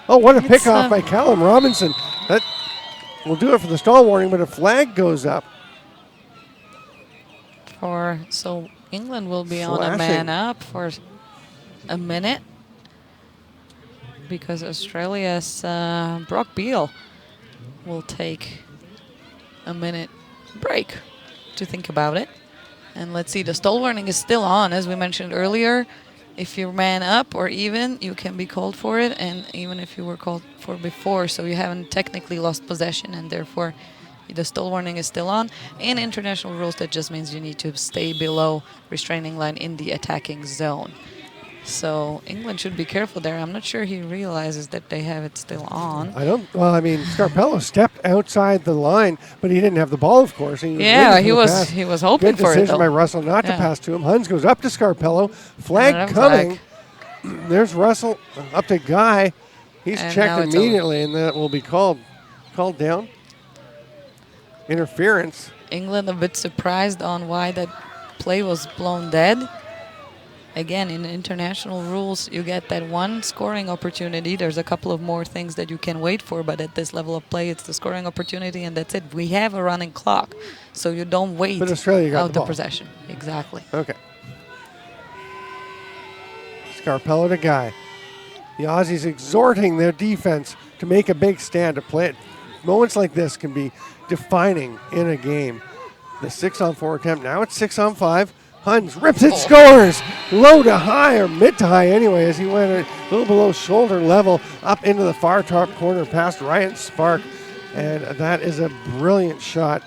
Oh, what a pickoff by Callum Robinson. That will do it for the stall warning, but a flag goes up. So England will be on a Slashing. man up for a minute because Australia's Brock Beal will take a minute break to think about it. And let's see, the stall warning is still on, as we mentioned earlier. If you're man up or even, you can be called for it, and even if you were called for before, so you haven't technically lost possession, and therefore the stall warning is still on. In international rules, that just means you need to stay below restraining line in the attacking zone. So England should be careful there. I'm not sure he realizes that they have it still on. Scarpello stepped outside the line, but he didn't have the ball, of course. He was hoping Good for it, decision though. by Russell not to pass to him. Huns goes up to Scarpello. Flag Another coming. flag. There's Russell up to Guy. He's And now checked it's immediately, and that will be called down. Interference. England a bit surprised on why that play was blown dead. Again, in international rules, you get that one scoring opportunity. There's a couple of more things that you can wait for, but at this level of play, it's the scoring opportunity, and that's it. We have a running clock, so you don't wait But Australia got out the ball. possession. Exactly. Okay. Scarpello to Guy. The Aussies exhorting their defense to make a big stand, to play it. Moments like this can be defining in a game. The 6-on-4 attempt, now it's 6-on-5. Huns rips it, scores! Low to high, or mid to high anyway, as he went a little below shoulder level up into the far top corner past Ryan Spark. And that is a brilliant shot.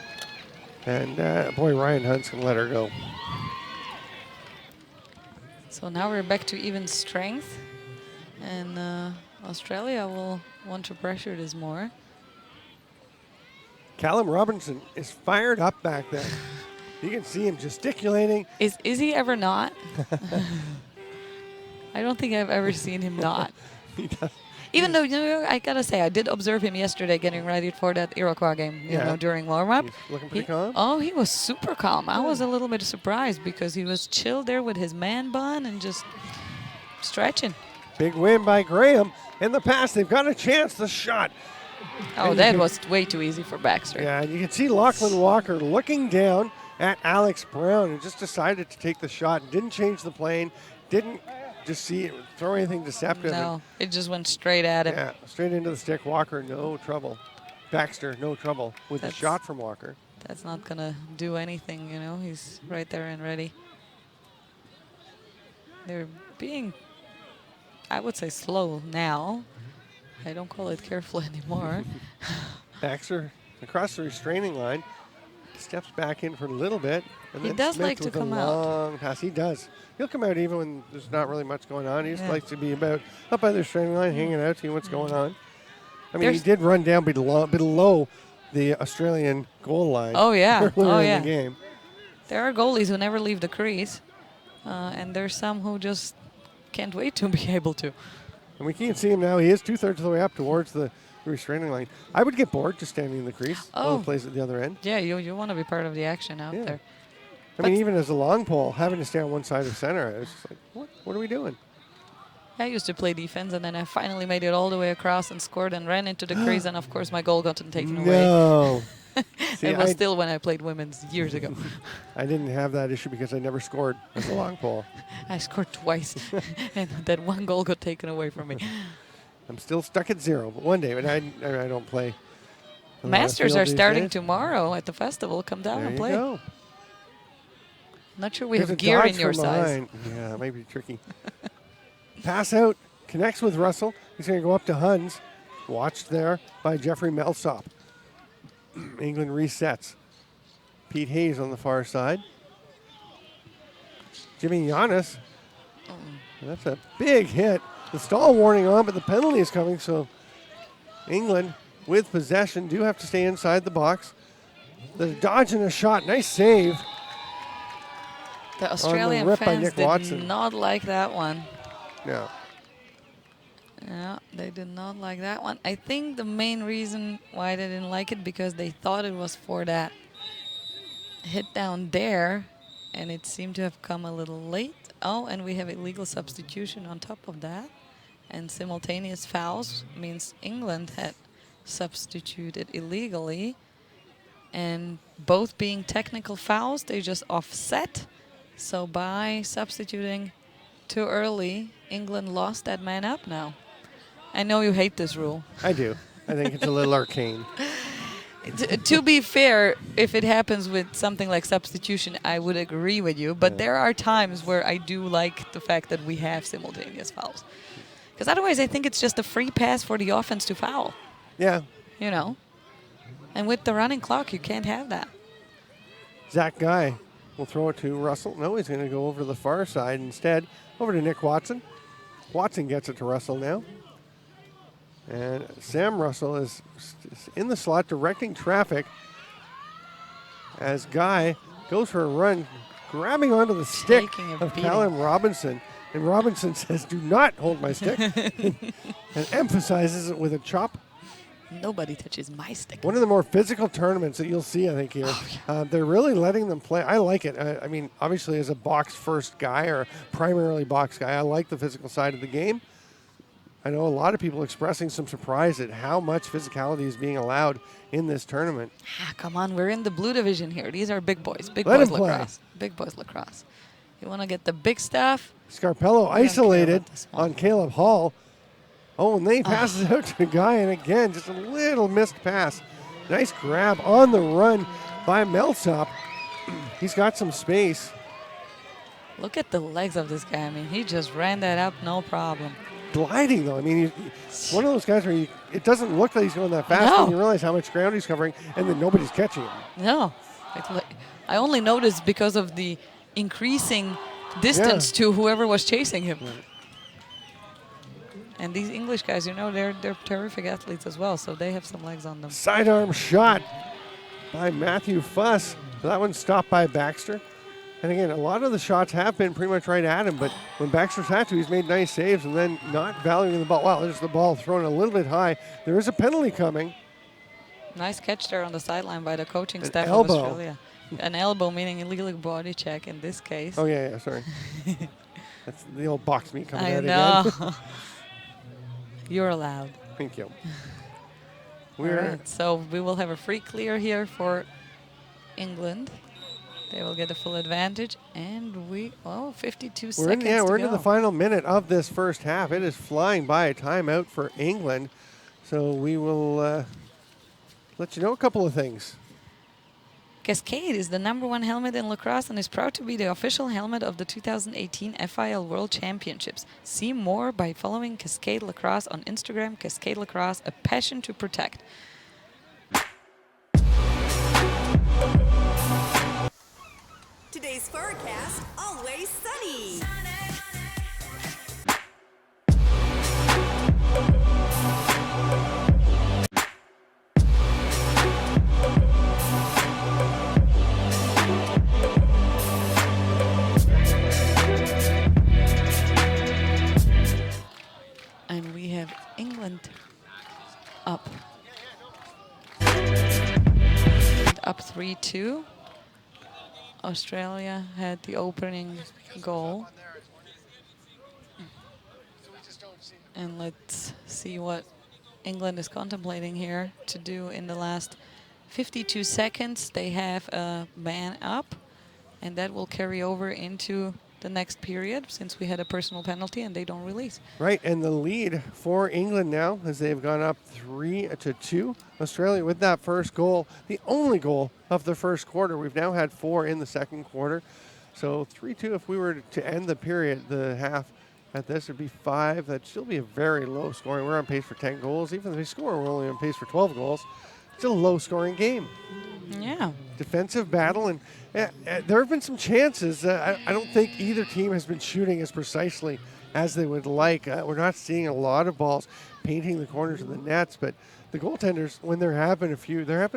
And boy, Ryan Hunt's going to let her go. So now we're back to even strength, and Australia will want to pressure this more. Callum Robinson is fired up back there. You can see him gesticulating. Is he ever not? I don't think I've ever seen him not. He does. Even though, I gotta say, I did observe him yesterday getting ready for that Iroquois game, during warm-up. He's looking pretty calm. Oh, he was super calm. I was a little bit surprised because he was chill there with his man bun and just stretching. Big win by Graham. In the pass, they've got a chance. The shot. Oh, And that was way too easy for Baxter. Yeah, and you can see Lachlan Walker looking down at Alex Brown and just decided to take the shot. Didn't change the plane. Didn't just throw anything deceptive. No, it just went straight at him. Yeah, straight into the stick. Walker, no trouble. Baxter, no trouble with the shot from Walker. That's not going to do anything, He's right there and ready. They're being, I would say, slow now. I don't call it careful anymore. Baxter across the restraining line. Steps back in for a little bit. And He then does Smith like to with a come out. long pass. He does. He'll come out even when there's not really much going on. He just Yeah. likes to be about up by the restraining line, hanging out, seeing what's going on. I mean, he There's- did run down below the Australian goal line. Oh, yeah. Earlier Oh, in yeah. the game. There are goalies who never leave the crease, and there's some who just can't wait to be able to. And we can't see him now. He is 2/3 of the way up towards the restraining line. I would get bored just standing in the crease. Oh. He plays at the other end. Yeah, you want to be part of the action out Yeah. there. I mean, even as a long pole, having to stay on one side of center, I was just like, what are we doing? I used to play defense, and then I finally made it all the way across and scored and ran into the crease, and of course my goal got taken away. No. See, It was still when I played women's years ago. I didn't have that issue because I never scored as a long pole. I scored twice, and that one goal got taken away from me. I'm still stuck at 0, but one day, but I don't play. a lot of Masters field are these starting days. tomorrow at the festival. Come down There and you play. go. Not sure we There's have a gear dodge in your from size. behind. Yeah, it might be tricky. Pass out, connects with Russell. He's going to go up to Huns. Watched there by Jeffrey Melsop. England resets. Pete Hayes on the far side. Jimmy Giannis. That's a big hit. The stall warning on, but the penalty is coming, so England, with possession, do have to stay inside the box. The dodge and a shot. Nice save. The Australian rip by fans Nick did Watson. not like that one. Yeah. Yeah, they did not like that one. I think the main reason why they didn't like it because they thought it was for that hit down there, and it seemed to have come a little late. Oh, and we have illegal substitution on top of that. And simultaneous fouls means England had substituted illegally. And both being technical fouls, they just offset. So by substituting too early, England lost that man up now. I know you hate this rule. I do. I think it's a little arcane. To be fair, if it happens with something like substitution, I would agree with you. But there are times where I do like the fact that we have simultaneous fouls. Because otherwise, I think it's just a free pass for the offense to foul. Yeah. You know? And with the running clock, you can't have that. Zach Guy will throw it to Russell. No, he's going to go over to the far side instead. Over to Nick Watson. Watson gets it to Russell now. And Sam Russell is in the slot directing traffic as Guy goes for a run, grabbing onto the stick Taking a of beating. Callum Robinson. And Robinson says, "Do not hold my stick," and emphasizes it with a chop. Nobody touches my stick. One of the more physical tournaments that you'll see, I think, here. They're really letting them play. I like it. I mean, obviously, as a box-first guy or primarily box guy, I like the physical side of the game. I know a lot of people expressing some surprise at how much physicality is being allowed in this tournament. Come on, we're in the blue division here. These are big boys. Big Let boys him play. lacrosse. Big boys lacrosse. You want to get the big stuff? Scarpello care isolated about the small. on Caleb Hall. Oh, and then he passes out to a guy, and again, just a little missed pass. Nice grab on the run by Melsop. He's got some space. Look at the legs of this guy. I mean, he just ran that up, no problem. Gliding, though. I mean, he's one of those guys where it doesn't look like he's going that fast No. when you realize how much ground he's covering, and then nobody's catching him. No. I only noticed because of the increasing distance to whoever was chasing him. And these English guys, you know, they're terrific athletes as well, so they have some legs on them. Sidearm shot by Matthew Fuss. That one's stopped by Baxter. And again, a lot of the shots have been pretty much right at him, but when Baxter's had to, he's made nice saves and then not valuing the ball. Wow, there's the ball thrown a little bit high. There is a penalty coming. Nice catch there on the sideline by the coaching An staff elbow. of Australia. An elbow, meaning illegal body check in this case. Oh, yeah, sorry. That's the old box meat coming I out know. again. You're allowed. Thank you. All right, so we will have a free clear here for England. They will get a full advantage, and 52 seconds to we're go. into the final minute of this first half. It is flying by, a timeout for England. So we will let you know a couple of things. Cascade is the #1 helmet in lacrosse and is proud to be the official helmet of the 2018 FIL World Championships. See more by following Cascade Lacrosse on Instagram. Cascade Lacrosse, a passion to protect. Today's forecast, always sunny. And we have England up. Up 3-2. Australia had the opening goal. And let's see what England is contemplating here to do in the last 52 seconds. They have a man up, and that will carry over into the next period since we had a personal penalty and they don't release. Right, and the lead for England now as they've gone up 3-2. Australia with that first goal, the only goal of the first quarter. We've now had 4 in the second quarter. So 3-2, if we were to end the period, the half at this would be 5. That'd still be a very low scoring. We're on pace for 10 goals. Even if we score, we're only on pace for 12 goals. It's a low scoring game. Yeah. Defensive battle, and there have been some chances. I don't think either team has been shooting as precisely as they would like. We're not seeing a lot of balls painting the corners of the nets, but the goaltenders, when there have been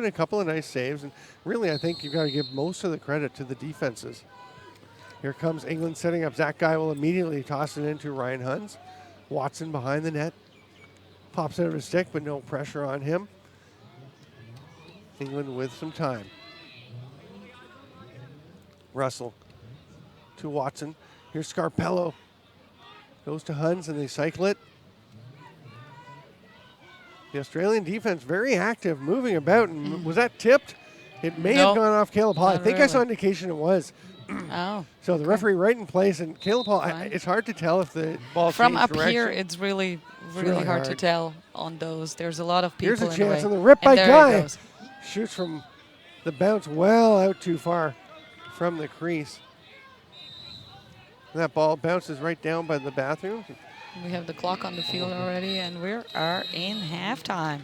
a couple of nice saves, and really I think you've got to give most of the credit to the defenses. Here comes England setting up. Zach Guy will immediately toss it into Ryan Huns. Watson behind the net. Pops out of his stick, but no pressure on him. England with some time. Russell to Watson. Here's Scarpello. Goes to Huns and they cycle it. The Australian defense very active, moving about. And was that tipped? It may have gone off Caleb Hall. I think I saw indication it was. Oh. So the referee right in place, and Caleb Hall, it's hard to tell if the ball from changed up direction. here, it's really hard to tell on those. There's a lot of people. Here's a in chance the on way. the rip by And there Guy. it goes. Shoots from the bounce well out too far from the crease. And that ball bounces right down by the bathroom. We have the clock on the field already, and we are in halftime.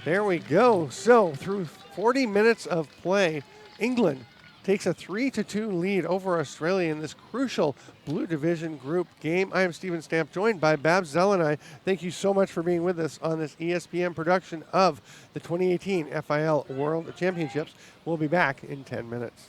There we go. So through 40 minutes of play, England takes a 3-2 lead over Australia in this crucial Blue Division group game. I am Steven Stamp, joined by Babs Zelenay. Thank you so much for being with us on this ESPN production of the 2018 FIL World Championships. We'll be back in 10 minutes.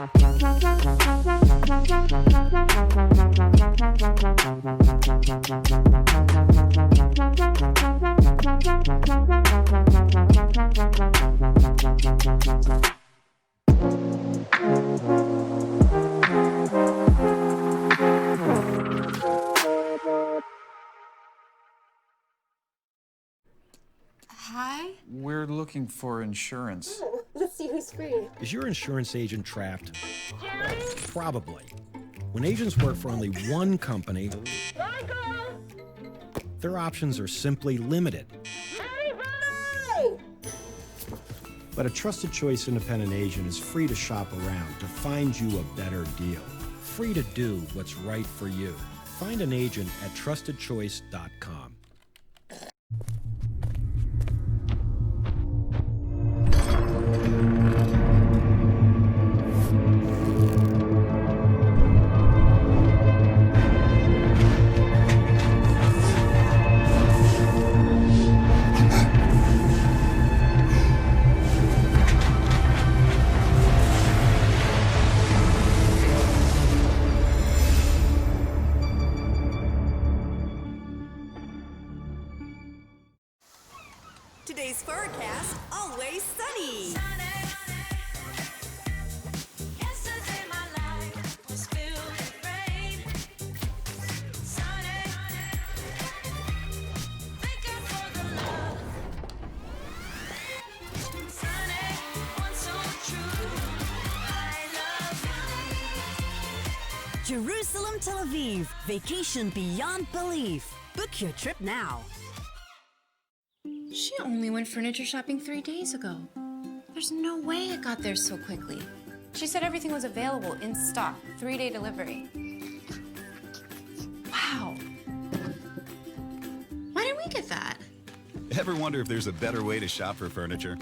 Hi. We're looking for insurance. Oh, let's see who's free. Is your insurance agent trapped? Probably. When agents work for only one company, their options are simply limited. But a Trusted Choice independent agent is free to shop around to find you a better deal. Free to do what's right for you. Find an agent at trustedchoice.com. Today's forecast, always sunny. Yesterday my life was filled with rain. Sunny, thank God for the love. Sunny, one so true. I love you. Jerusalem, Tel Aviv. Vacation beyond belief. Book your trip now. She only went furniture shopping 3 days ago. There's no way it got there so quickly. She said everything was available in stock, 3-day delivery. Wow. Why didn't we get that? Ever wonder if there's a better way to shop for furniture?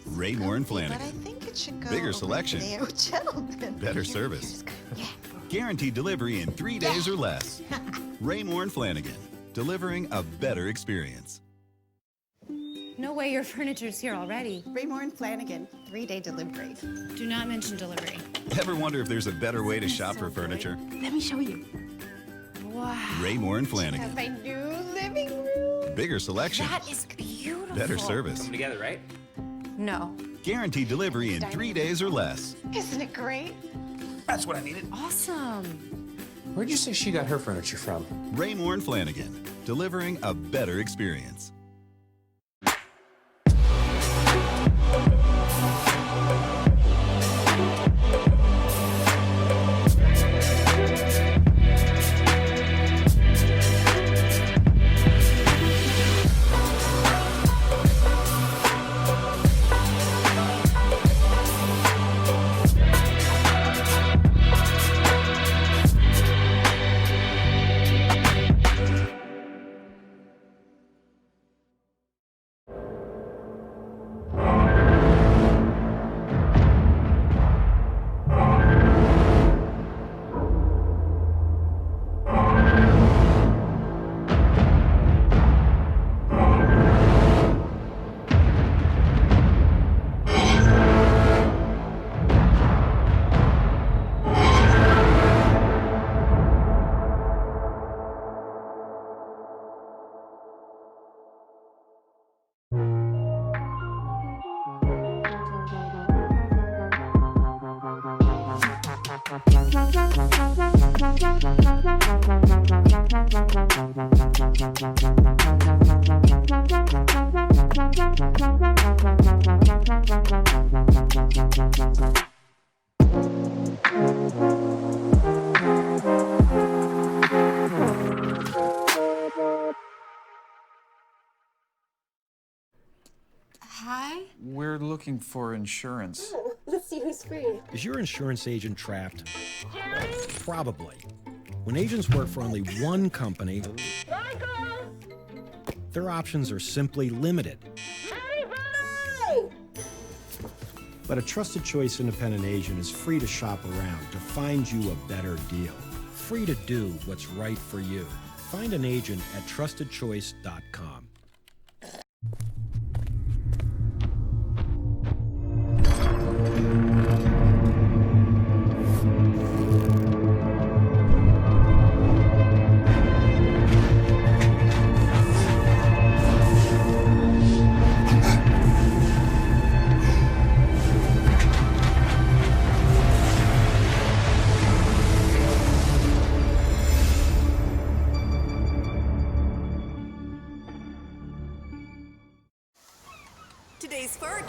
Raymore and But I Flanagan. think it should go Bigger over selection. there. Gentlemen. Better service. Yeah. Guaranteed delivery in 3 days or less. Raymore and Flanagan. Delivering a better experience. No way your furniture's here already. Raymore and Flanagan, 3-day delivery. Do not mention delivery. Ever wonder if there's a better way to shop for furniture? Let me show you. Wow. Raymore and Flanagan. That's my new living room. Bigger selection. That is beautiful. Better service. Together, right? No. Guaranteed delivery in 3 days or less. Isn't it great? That's what I needed. Awesome. Where'd you say she got her furniture from? Raymore and Flanagan. Delivering a better experience. Hi. We're looking for insurance. Oh, let's see who's free. Is your insurance agent trapped? Probably. When agents work for only one company, their options are simply limited. But a Trusted Choice independent agent is free to shop around to find you a better deal. Free to do what's right for you. Find an agent at trustedchoice.com.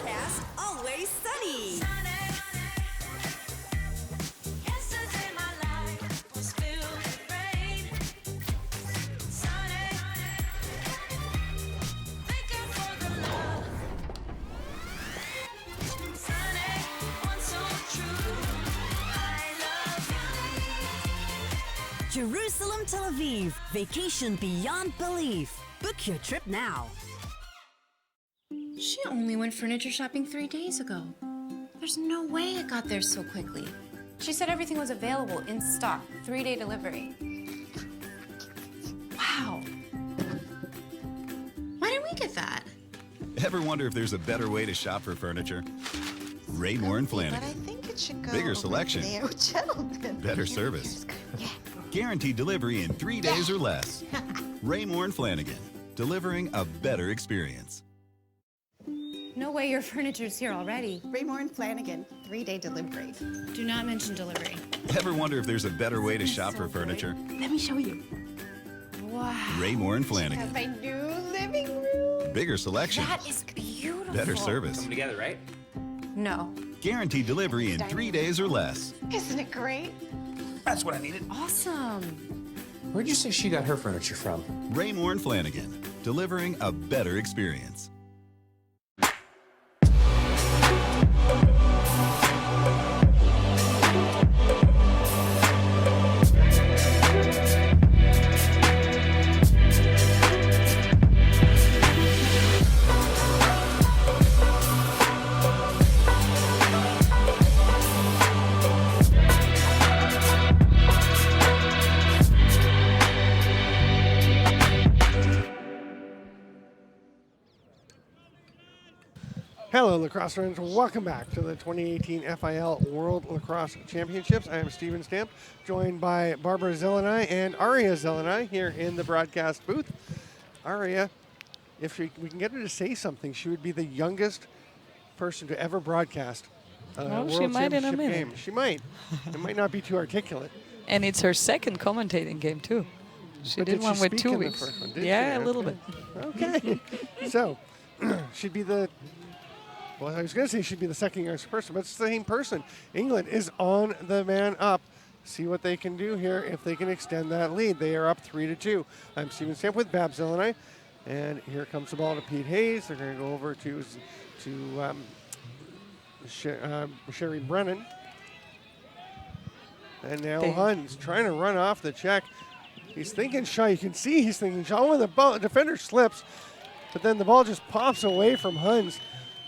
forecast, always sunny. Yesterday my life was filled with rain. Sunny, thinking for the love. Sunny, one so true. I love you. Jerusalem, Tel Aviv. Vacation beyond belief. Book your trip now. She only went furniture shopping 3 days ago. There's no way it got there so quickly. She said everything was available in stock, 3-day delivery. Wow. Why didn't we get that? Ever wonder if there's a better way to shop for furniture? Raymore and But I Flanagan. think it should go Bigger over selection. there. Oh, gentlemen. Better service. Guaranteed delivery in 3 days or less. Raymore and Flanagan. Delivering a better experience. No way your furniture's here already. Raymore and Flanagan, 3-day delivery. Do not mention delivery. Ever wonder if there's a better way to shop for furniture? Let me show you. Wow. Raymore and Flanagan. Have my new living room. Bigger selection. That is beautiful. Better service. Come together, right? No. Guaranteed delivery in 3 days or less. Isn't it great? That's what I needed. Awesome. Where'd you say she got her furniture from? Raymore and Flanagan. Delivering a better experience. Hello, lacrosse friends. Welcome back to the 2018 FIL World Lacrosse Championships. I am Steven Stamp, joined by Barbara Zelenay and Aria Zelenay here in the broadcast booth. Aria, if we can get her to say something, she would be the youngest person to ever broadcast a Well, she World might in a Championship minute. game. She might. It might not be too articulate. And it's her second commentating game, too. She But did did one she with speak 2 in the weeks. first one, did Yeah, she? a little Okay. bit. Okay. So, she'd be the, well, I was going to say she'd be the second youngest person, but it's the same person. England is on the man up. See what they can do here if they can extend that lead. They are up 3-2. I'm Steven Stamp with Bab Zelenay. And here comes the ball to Pete Hayes. They're going to go over to Sherry Brennan. And now Huns trying to run off the check. He's thinking shot. You can see he's thinking shot when the ball, defender slips, but then the ball just pops away from Huns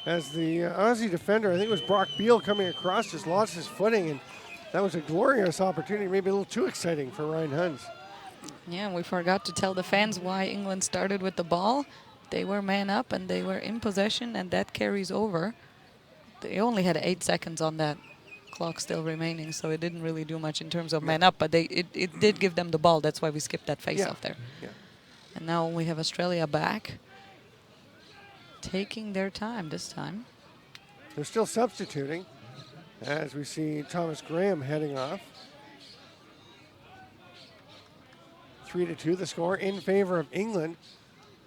as the Aussie defender, I think it was Brock Beal coming across, just lost his footing, and that was a glorious opportunity, maybe a little too exciting for Ryan Huns. Yeah, and we forgot to tell the fans why England started with the ball. They were man up and they were in possession, and that carries over. They only had 8 seconds on that clock still remaining, so it didn't really do much in terms of man up, but it did give them the ball. That's why we skipped that face-off there. Yeah. And now we have Australia back, taking their time this time. They're still substituting as we see Thomas Graham heading off. 3-2 the score in favor of England.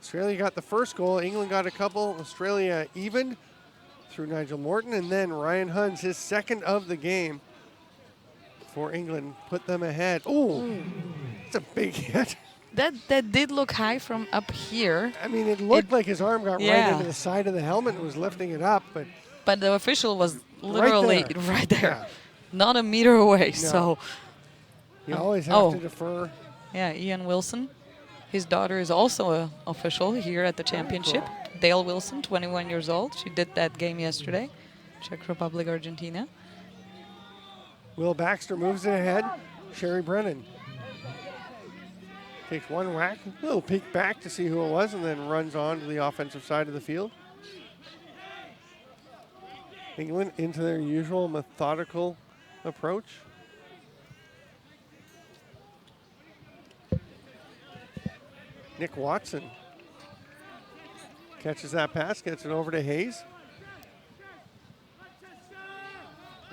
Australia got the first goal. England got a couple. Australia evened through Nigel Morton, and then Ryan Huns, his second of the game for England, put them ahead. Oh, it's a big hit. That did look high from up here. I mean, it looked like his arm got right Yeah. into the side of the helmet and was lifting it up, but the official was literally there. right there, Yeah. not a meter away. So, you always have oh. to defer. yeah, Ian Wilson. His daughter is also an official here at the championship. Dale Wilson, 21 years old. She did that game yesterday. Czech Republic, Argentina. Will Baxter moves it ahead. Sherry Brennan takes one whack, a little peek back to see who it was, and then runs on to the offensive side of the field. England into their usual methodical approach. Nick Watson catches that pass, gets it over to Hayes.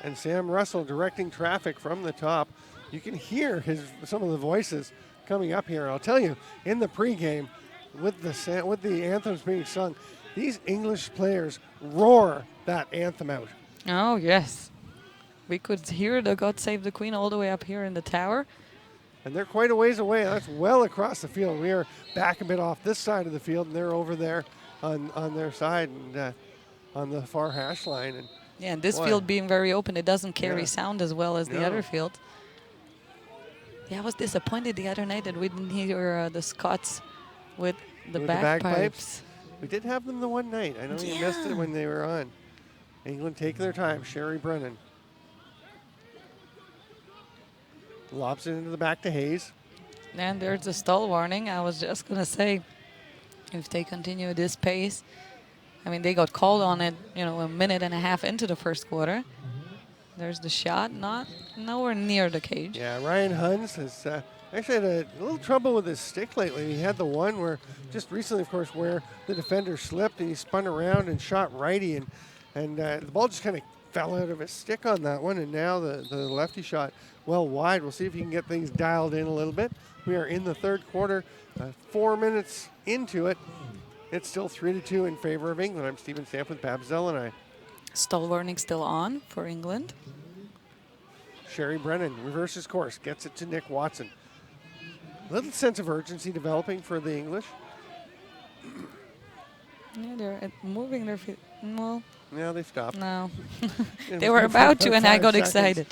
And Sam Russell directing traffic from the top. You can hear some of the voices coming up here. I'll tell you, in the pregame, with the anthems being sung, These English players roar that anthem out. Oh, yes. We could hear the God Save the Queen all the way up here in the tower. And they're quite a ways away. That's well across the field. We are back a bit off this side of the field, and they're over there on their side and on the far hash line. And Yeah, and this boy, field being very open, it doesn't carry Yeah. sound as well as the No. other field. Yeah, I was disappointed the other night that we didn't hear the Scots with the With the bagpipes. bagpipes? We did have them the one night. I know you missed it Yeah. when they were on. England taking their time. Sherry Brennan lobs it into the back to Hayes. And there's a stall warning. I was just going to say, if they continue this pace, I mean, they got called on it, a minute and a half into the first quarter. There's the shot, nowhere near the cage. Yeah, Ryan Huns has actually had a little trouble with his stick lately. He had the one where just recently, of course, where the defender slipped and he spun around and shot righty, and the ball just kind of fell out of his stick on that one, and now the lefty shot well wide. We'll see if he can get things dialed in a little bit. We are in the third quarter, 4 minutes into it. It's still 3-2 in favor of England. I'm Stephen Stamp with Babs Zellenai. Stall warning still on for England. Sherry Brennan reverses course, gets it to Nick Watson. Little sense of urgency developing for the English. Yeah, they're moving their feet. Well, Now they stopped. no. It They was were good for about to, and I 5 got seconds. excited.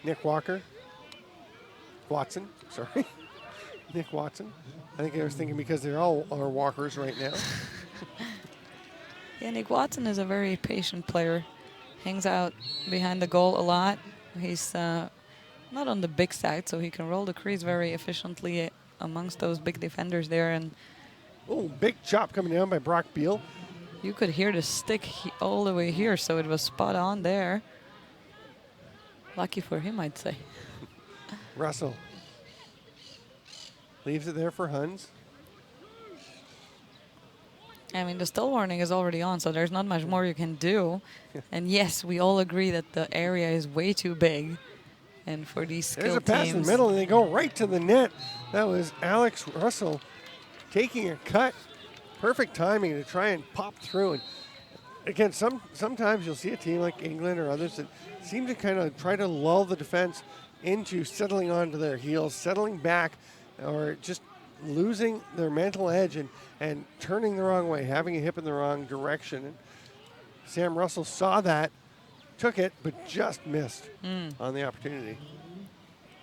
Nick Walker. Watson, sorry. Nick Watson. I think I was thinking because they're all are walkers right now. Yeah, Nick Watson is a very patient player. Hangs out behind the goal a lot. He's not on the big side, so he can roll the crease very efficiently amongst those big defenders there. And Oh, big chop coming down by Brock Beal. you could hear the stick all the way here, so it was spot on there. Lucky for him, I'd say. Russell leaves it there for Huns. I mean, the stall warning is already on, so there's not much more you can do. And yes, we all agree that the area is way too big. And for these skilled There's a pass teams, in the middle, and they go right to the net. That was Alex Russell taking a cut. Perfect timing to try and pop through. And again, sometimes you'll see a team like England or others that seem to kind of try to lull the defense into settling onto their heels, settling back, or just losing their mental edge and turning the wrong way, having a hip in the wrong direction. And Sam Russell saw that, took it, but just missed on the opportunity.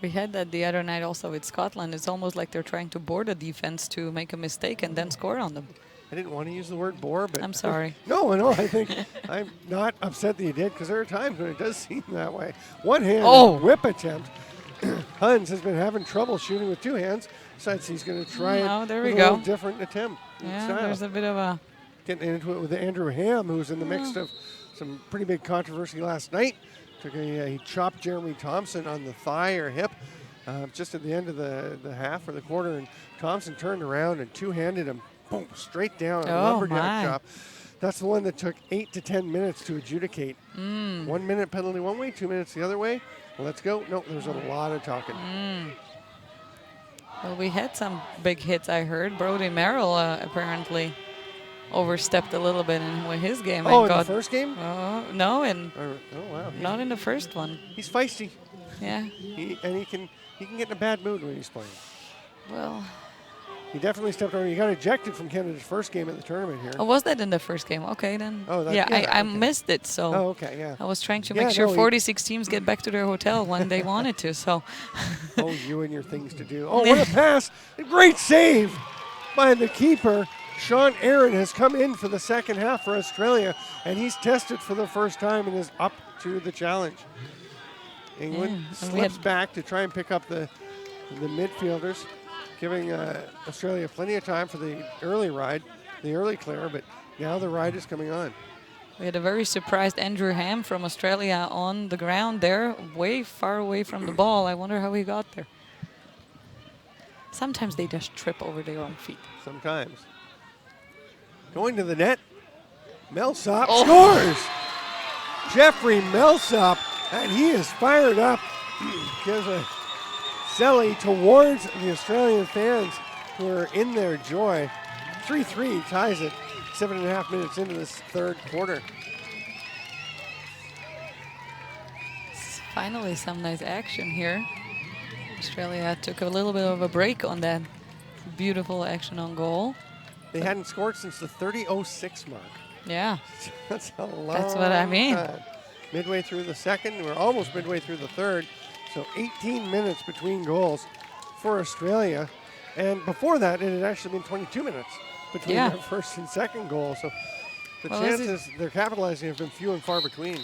we had that the other night also with Scotland. It's almost like they're trying to bore the defense to make a mistake and then score on them. I didn't want to use the word bore, but I'm sorry. No, I think I'm not upset that you did because there are times when it does seem that way. One hand whip attempt. Huns has been having trouble shooting with two hands. Decides he's going to try it there with we a go. little different attempt. Yeah, style. there's a bit of a... Getting into it with Andrew Ham, who's in the mix of some pretty big controversy last night. He chopped Jeremy Thompson on the thigh or hip just at the end of the half or the quarter, and Thompson turned around and two-handed him, boom, straight down, a lumberjack chop. That's the one that took 8 to 10 minutes to adjudicate. 1 minute penalty one way, 2 minutes the other way. Let's go. No, there's a lot of talking. Well, we had some big hits, I heard. Brody Merrill apparently overstepped a little bit with his game. Oh, and in got, the first game? no, Oh, wow. not in the first one. He's feisty. Yeah. He can get in a bad mood when he's playing. Well, He definitely stepped over. He got ejected from Canada's first game at the tournament here. oh, was that in the first game? Okay, then. Oh, that- yeah, yeah, I okay. missed it, so. Oh, okay, yeah. I was trying to Yeah, make sure no, he- 46 teams get back to their hotel when they wanted to, so. Oh, you and your things to do. Oh, what a pass. A great save by the keeper. Sean Aaron has come in for the second half for Australia, and he's tested for the first time and is up to the challenge. England Yeah, and we slips had- back to try and pick up the midfielders, giving Australia plenty of time for the early ride, the early clear, but now the ride is coming on. We had a very surprised Andrew Ham from Australia on the ground there, way far away from the ball. I wonder how he got there. Sometimes they just trip over their own feet. Sometimes. Going to the net, Millsap scores! Jeffrey Millsap, and he is fired up. Gives a celly towards the Australian fans. who are in their joy. 3-3 ties it 7.5 minutes into this third quarter. Finally, some nice action here. Australia took a little bit of a break on that beautiful action on goal. They hadn't scored since the 30:06 mark. Yeah, That's a long that's what I mean. time. Midway through the second, we're almost midway through the third. So 18 minutes between goals for Australia. And before that, it had actually been 22 minutes between Yeah. their first and second goal. So the Well, is it- chances they're capitalizing have been few and far between.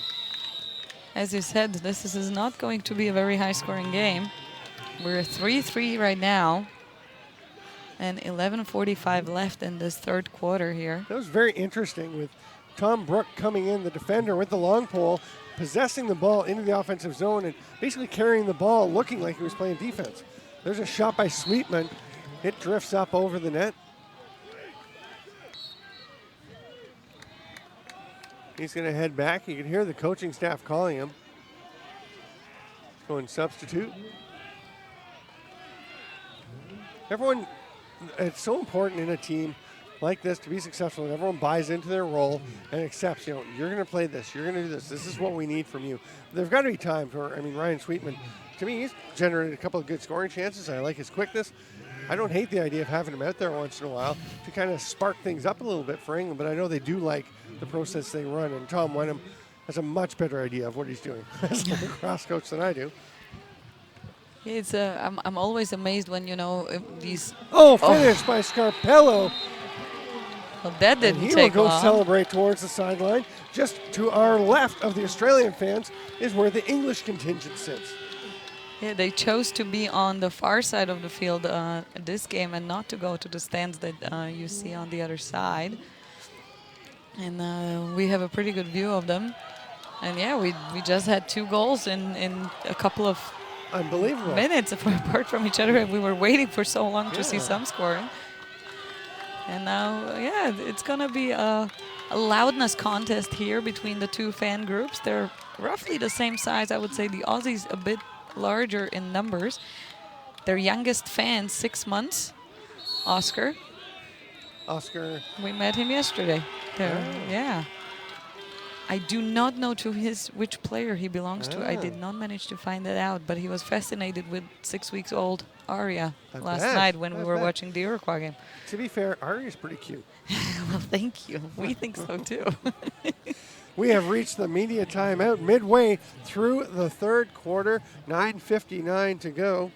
As you said, this is not going to be a very high-scoring game. We're 3-3 right now, and 11:45 left in this third quarter here. That was very interesting with Tom Brook coming in, the defender with the long pole, possessing the ball into the offensive zone and basically carrying the ball, looking like he was playing defense. There's a shot by Sweetman. It drifts up over the net. He's going to head back. You can hear the coaching staff calling him. Going substitute. Everyone, it's so important in a team like this to be successful and everyone buys into their role and accepts, you're going to play this, you're going to do this, this is what we need from you. There've got to be times where, Ryan Sweetman, to me, he's generated a couple of good scoring chances. I like his quickness. I don't hate the idea of having him out there once in a while to kind of spark things up a little bit for England, but I know they do like the process they run, and Tom Wenham has a much better idea of what he's doing as a lacrosse coach than I do. It's I'm always amazed when these. Finished by Scarpello. Well, that And didn't he take will go long. celebrate towards the sideline. Just to our left of the Australian fans is where the English contingent sits. Yeah, they chose to be on the far side of the field this game and not to go to the stands that you see on the other side. And we have a pretty good view of them. And yeah, we just had 2 goals in a couple of Unbelievable. minutes apart from each other, and we were waiting for so long to see Yeah. some scoring. And now, yeah, it's going to be a loudness contest here between the 2 fan groups. They're roughly the same size. I would say the Aussies a bit larger in numbers. Their youngest fan, 6 months, Oscar. We met him yesterday. Yeah. I do not know which player he belongs to. I did not manage to find that out, but he was fascinated with 6 weeks old Aria last night when we were watching the Iroquois game. To be fair, Ari's pretty cute. Well, thank you. We think so too. We have reached the media timeout midway through the third quarter, 9:59 to go.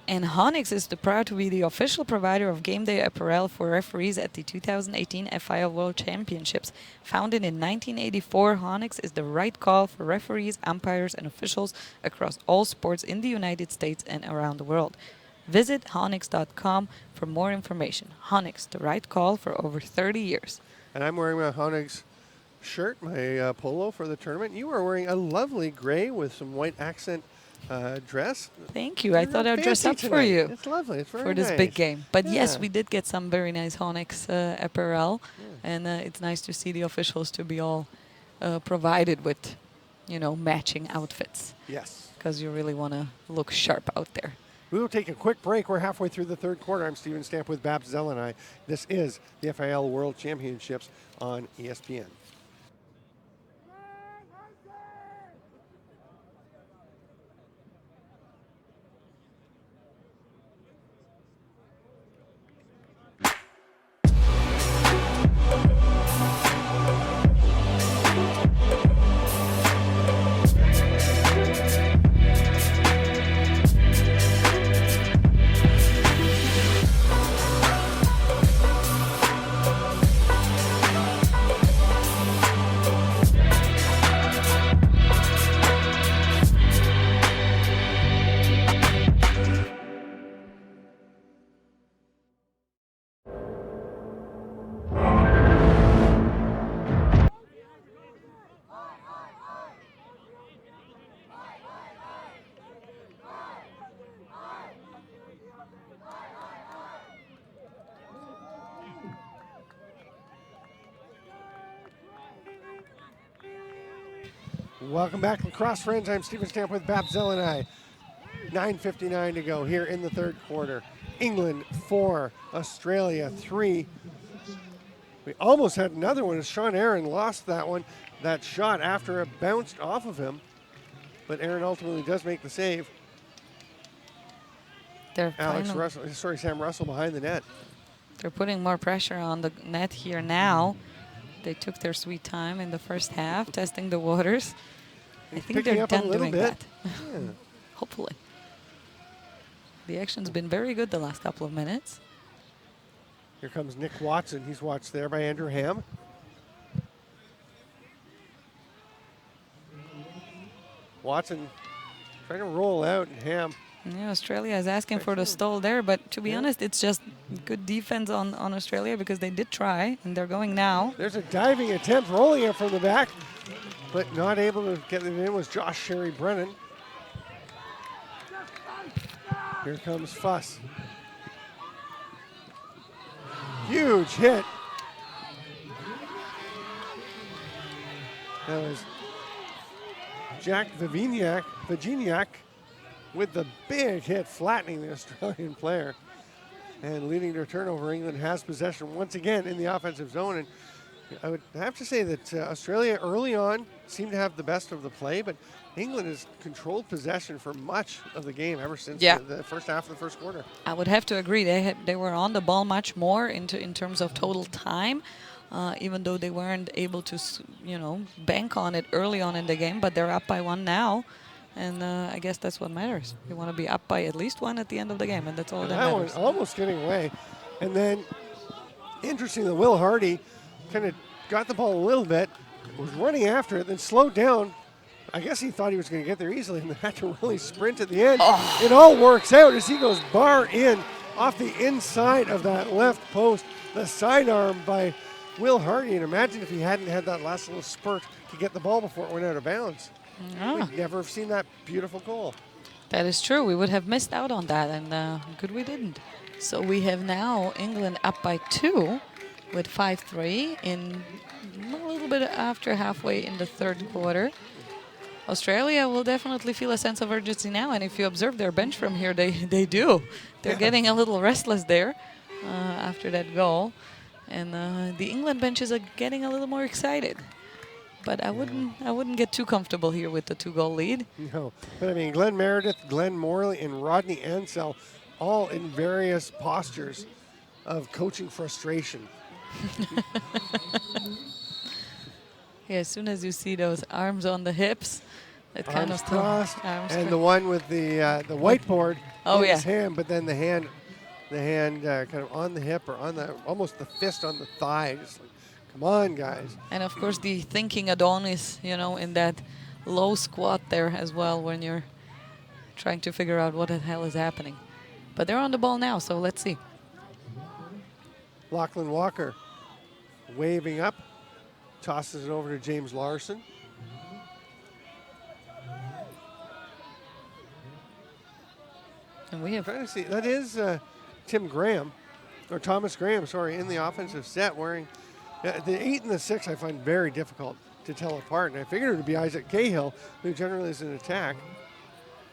And Honix is proud to be the official provider of game day apparel for referees at the 2018 FIL World Championships. Founded in 1984, Honix is the right call for referees, umpires, and officials across all sports in the United States and around the world. Visit honix.com for more information. Honix, the right call for over 30 years. And I'm wearing my Honix shirt, my polo for the tournament. You are wearing a lovely gray with some white accent dress. Thank you. I You're thought I'd dress fancy up for tonight. you. It's lovely. It's very for this nice. big game. But yes, Yeah. we did get some very nice Honix apparel, and it's nice to see the officials to be all provided with, matching outfits. Yes. Because you really want to look sharp out there. We will take a quick break. We're halfway through the third quarter. I'm Steven Stamp with Babs Zellenai. This is the FIL World Championships on ESPN. Welcome back, lacrosse friends. I'm Steven Stamp with Babs Zellenai. 9:59 to go here in the third quarter. England 4, Australia 3. We almost had another one as Sean Aaron lost that one, that shot after it bounced off of him. But Aaron ultimately does make the save. They're Sam Russell behind the net. They're putting more pressure on the net here now. They took their sweet time in the first half, testing the waters. I think picking they're up a done little doing bit. that. Yeah. Hopefully. The action's been very good the last couple of minutes. Here comes Nick Watson. He's watched there by Andrew Ham. Watson trying to roll out, and Ham. Yeah, Australia is asking for the stall there, but to be honest, it's just good defense on Australia because they did try, and they're going now. There's a diving attempt, rolling it from the back, but not able to get it in was Josh Sherry Brennan. Here comes Fuss. Huge hit. That was Jack Vaginiak with the big hit, flattening the Australian player and leading to a turnover. England has possession once again in the offensive zone. And I would have to say that Australia early on seemed to have the best of the play, but England has controlled possession for much of the game ever since the first half of the first quarter. I would have to agree. They were on the ball much more in terms of total time, even though they weren't able to, bank on it early on in the game. But they're up by 1 now, and I guess that's what matters. You want to be up by at least 1 at the end of the game, and that's all that matters. One almost getting away, and then interesting that Will Hardy kind of got the ball a little bit, was running after it, then slowed down. I guess he thought he was going to get there easily and had to really sprint at the end. It all works out as he goes bar in off the inside of that left post. The sidearm by Will Hardy. And imagine if he hadn't had that last little spurt to get the ball before it went out of bounds. We'd never have seen that beautiful goal. That is true. We would have missed out on that, and good we didn't. So we have now England up by 2 with 5-3 in a little bit after halfway in the third quarter. Australia will definitely feel a sense of urgency now, and if you observe their bench from here, they do. They're getting a little restless there after that goal, and the England benches are getting a little more excited. But I wouldn't get too comfortable here with the 2-goal lead. No, but I mean, Glenn Meredith, Glenn Morley, and Rodney Ansell, all in various postures of coaching frustration. Yeah, as soon as you see those arms on the hips, that kind Arms of crossed, arms and the one with the whiteboard in his hand, but then the hand kind of on the hip or on almost the fist on the thigh. Just like, come on, guys. And of course the thinking Adonis, in that low squat there as well when you're trying to figure out what the hell is happening. But they're on the ball now, so let's see. Lachlan Walker waving up, tosses it over to James Larson. And we have... Trying to see, that is Tim Graham, or Thomas Graham, sorry, in the offensive set wearing the 8 and the 6 I find very difficult to tell apart. And I figured it would be Isaac Cahill, who generally is in attack.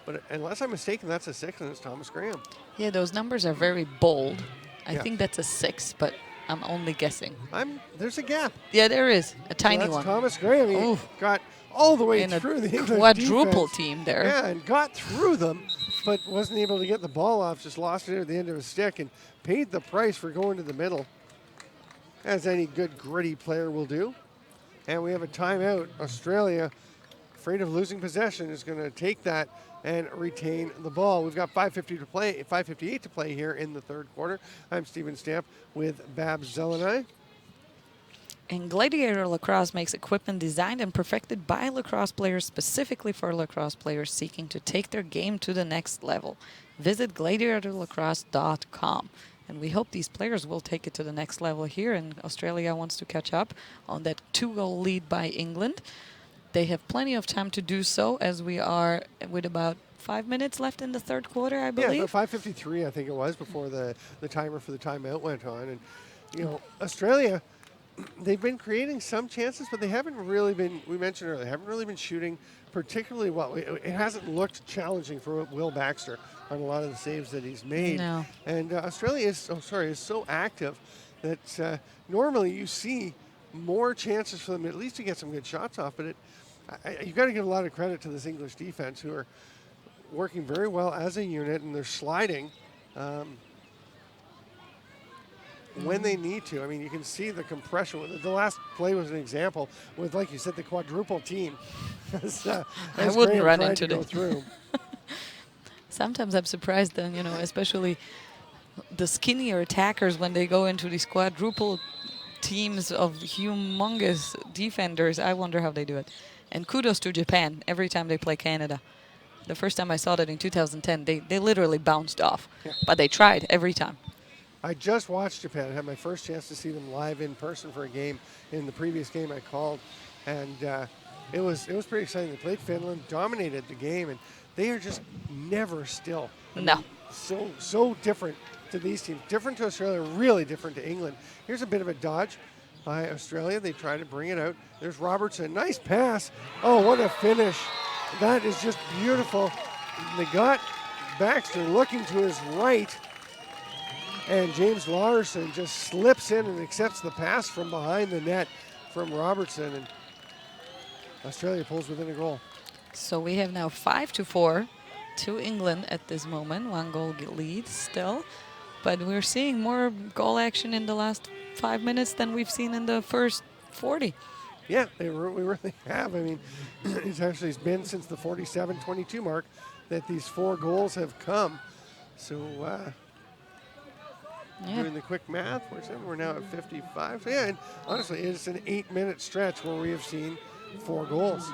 But unless I'm mistaken, that's a 6 and it's Thomas Graham. Yeah, those numbers are very bold. I think that's a 6, but I'm only guessing. There's a gap. Yeah, there is. A tiny that's one. Thomas Graham. He got all the way in through the English quadruple defense. team there. Yeah, and got through them, but wasn't able to get the ball off. Just lost it at the end of his stick and paid the price for going to the middle, as any good gritty player will do. And we have a timeout. Australia, afraid of losing possession, is going to take that and retain the ball. We've got 5:58 to play here in the third quarter. I'm Stephen Stamp with Babs Zeleny. And Gladiator Lacrosse makes equipment designed and perfected by lacrosse players specifically for lacrosse players seeking to take their game to the next level. Visit gladiatorlacrosse.com. And we hope these players will take it to the next level here, and Australia wants to catch up on that 2-goal lead by England. They have plenty of time to do so, as we are with about 5 minutes left in the third quarter, I believe. Yeah, about 5:53 I think it was before the timer for the timeout went on. And, Australia they've been creating some chances, but they haven't really been, we mentioned earlier, they haven't really been shooting particularly well. It hasn't looked challenging for Will Baxter on a lot of the saves that he's made. No. And Australia is so active that normally you see more chances for them at least to get some good shots off. But you've got to give a lot of credit to this English defense, who are working very well as a unit, and they're sliding when they need to. I mean, you can see the compression. The last play was an example with, like you said, the quadruple team. as I wouldn't Graham run tried into to go this. through. Sometimes I'm surprised, then, especially the skinnier attackers when they go into these quadruple teams of humongous defenders. I wonder how they do it. And kudos to Japan every time they play Canada. The first time I saw that in 2010, they literally bounced off. Yeah. But they tried every time. I just watched Japan. I had my first chance to see them live in person for a game in the previous game I called, and it was pretty exciting. They played Finland, dominated the game, and they are just never still. I No. mean, so different to these teams, different to Australia, really different to England. Here's a bit of a dodge by Australia. They try to bring it out. There's Robertson, nice pass. Oh, what a finish! That is just beautiful. They got Baxter looking to his right. And James Larson just slips in and accepts the pass from behind the net from Robertson, and Australia pulls within a goal. So we have now 5-4 to England at this moment. 1 goal lead still. But we're seeing more goal action in the last 5 minutes than we've seen in the first 40. Yeah, we really have. I mean, it's been since the 47-22 mark that these 4 goals have come. So, doing the quick math, we're now at 55. So, yeah, and honestly, it's an 8-minute stretch where we have seen 4 goals.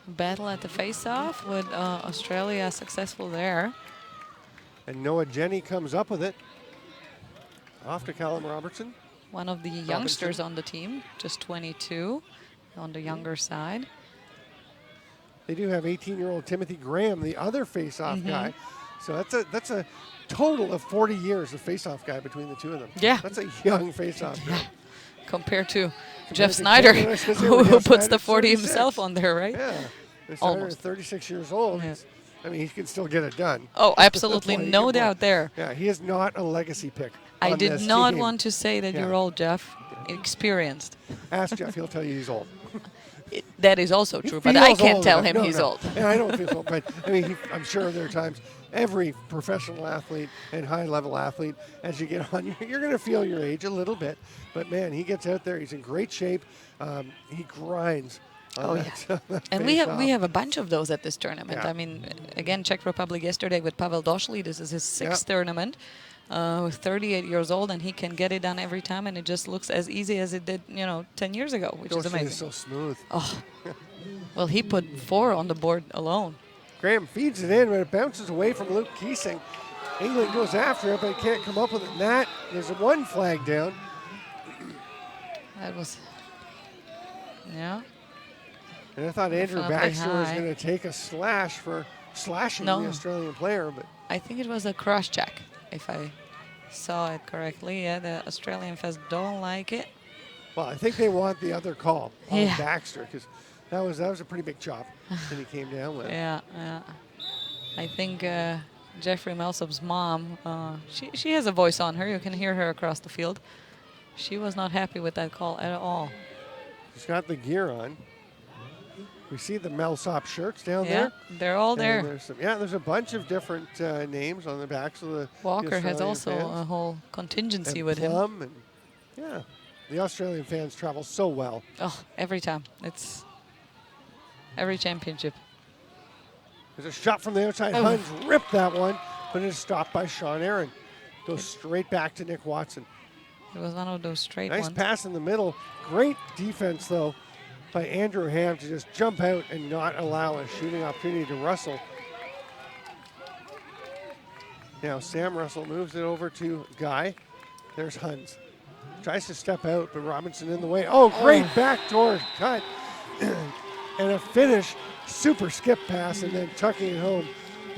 Battle at the face-off with Australia successful there. And Noah Jenny comes up with it. Off to Callum Robertson. One of the youngsters on the team, just 22 on the younger side. They do have 18-year-old Timothy Graham, the other face-off guy. So that's a total of 40 years of face-off guy between the two of them. Yeah. That's a young face-off guy. Compared to Jeff Snyder, who puts the 40 himself on there, right? Yeah. Snyder Almost. is 36 years old. Yeah. I mean, he can still get it done. Oh, absolutely, That's why he no can play. doubt there. Yeah, he is not a legacy pick. I on did this not team. want to say that you're Yeah. old, Jeff. Experienced. Ask Jeff, he'll tell you he's old. That is also true, He but I feels can't old tell enough. him No, he's no. old. Yeah, I don't feel old, but I mean, I'm sure there are times every professional athlete and high-level athlete, as you get on, you're going to feel your age a little bit. But man, he gets out there. He's in great shape. He grinds. Oh, that, that And we face-off. have a bunch of those at this tournament. Yeah. I mean, again, Czech Republic yesterday with Pavel Došli. This is his 6th tournament. 38 years old, and he can get it done every time, and it just looks as easy as it did, 10 years ago, which is Dorsey amazing. is so smooth. Oh, well, he put 4 on the board alone. Graham feeds it in, but it bounces away from Luke Keesing. England goes after it, but he can't come up with it. Nat, there's one flag down. That was, yeah. And I thought Andrew Definitely Baxter was high. going to take a slash for slashing No. the Australian player, but I think it was a cross check, if I saw it correctly. Yeah, the Australian fans don't like it. well, I think they want the other call on Yeah. Baxter, because that was a pretty big chop that he came down with. Yeah. I think Jeffrey Melsop's mom, she has a voice on her. You can hear her across the field. She was not happy with that call at all. He's got the gear on. We see the Melsop shirts down Yeah, there. they're all And there. there's a bunch of different names on the backs of the Walker has Australian also fans. a whole contingency And with him. Plum and yeah, the Australian fans travel so well. Oh, every time. It's every championship. There's a shot from the outside. Oh. Huns ripped that one, but it is stopped by Sean Aaron. Goes straight back to Nick Watson. It was one of those straight Nice ones. pass in the middle. Great defense, though, by Andrew Ham to just jump out and not allow a shooting opportunity to Russell. Now Sam Russell moves it over to Guy. There's Huns. Tries to step out, but Robinson in the way. Oh, great backdoor cut. And a finish. Super skip pass, and then tucking it home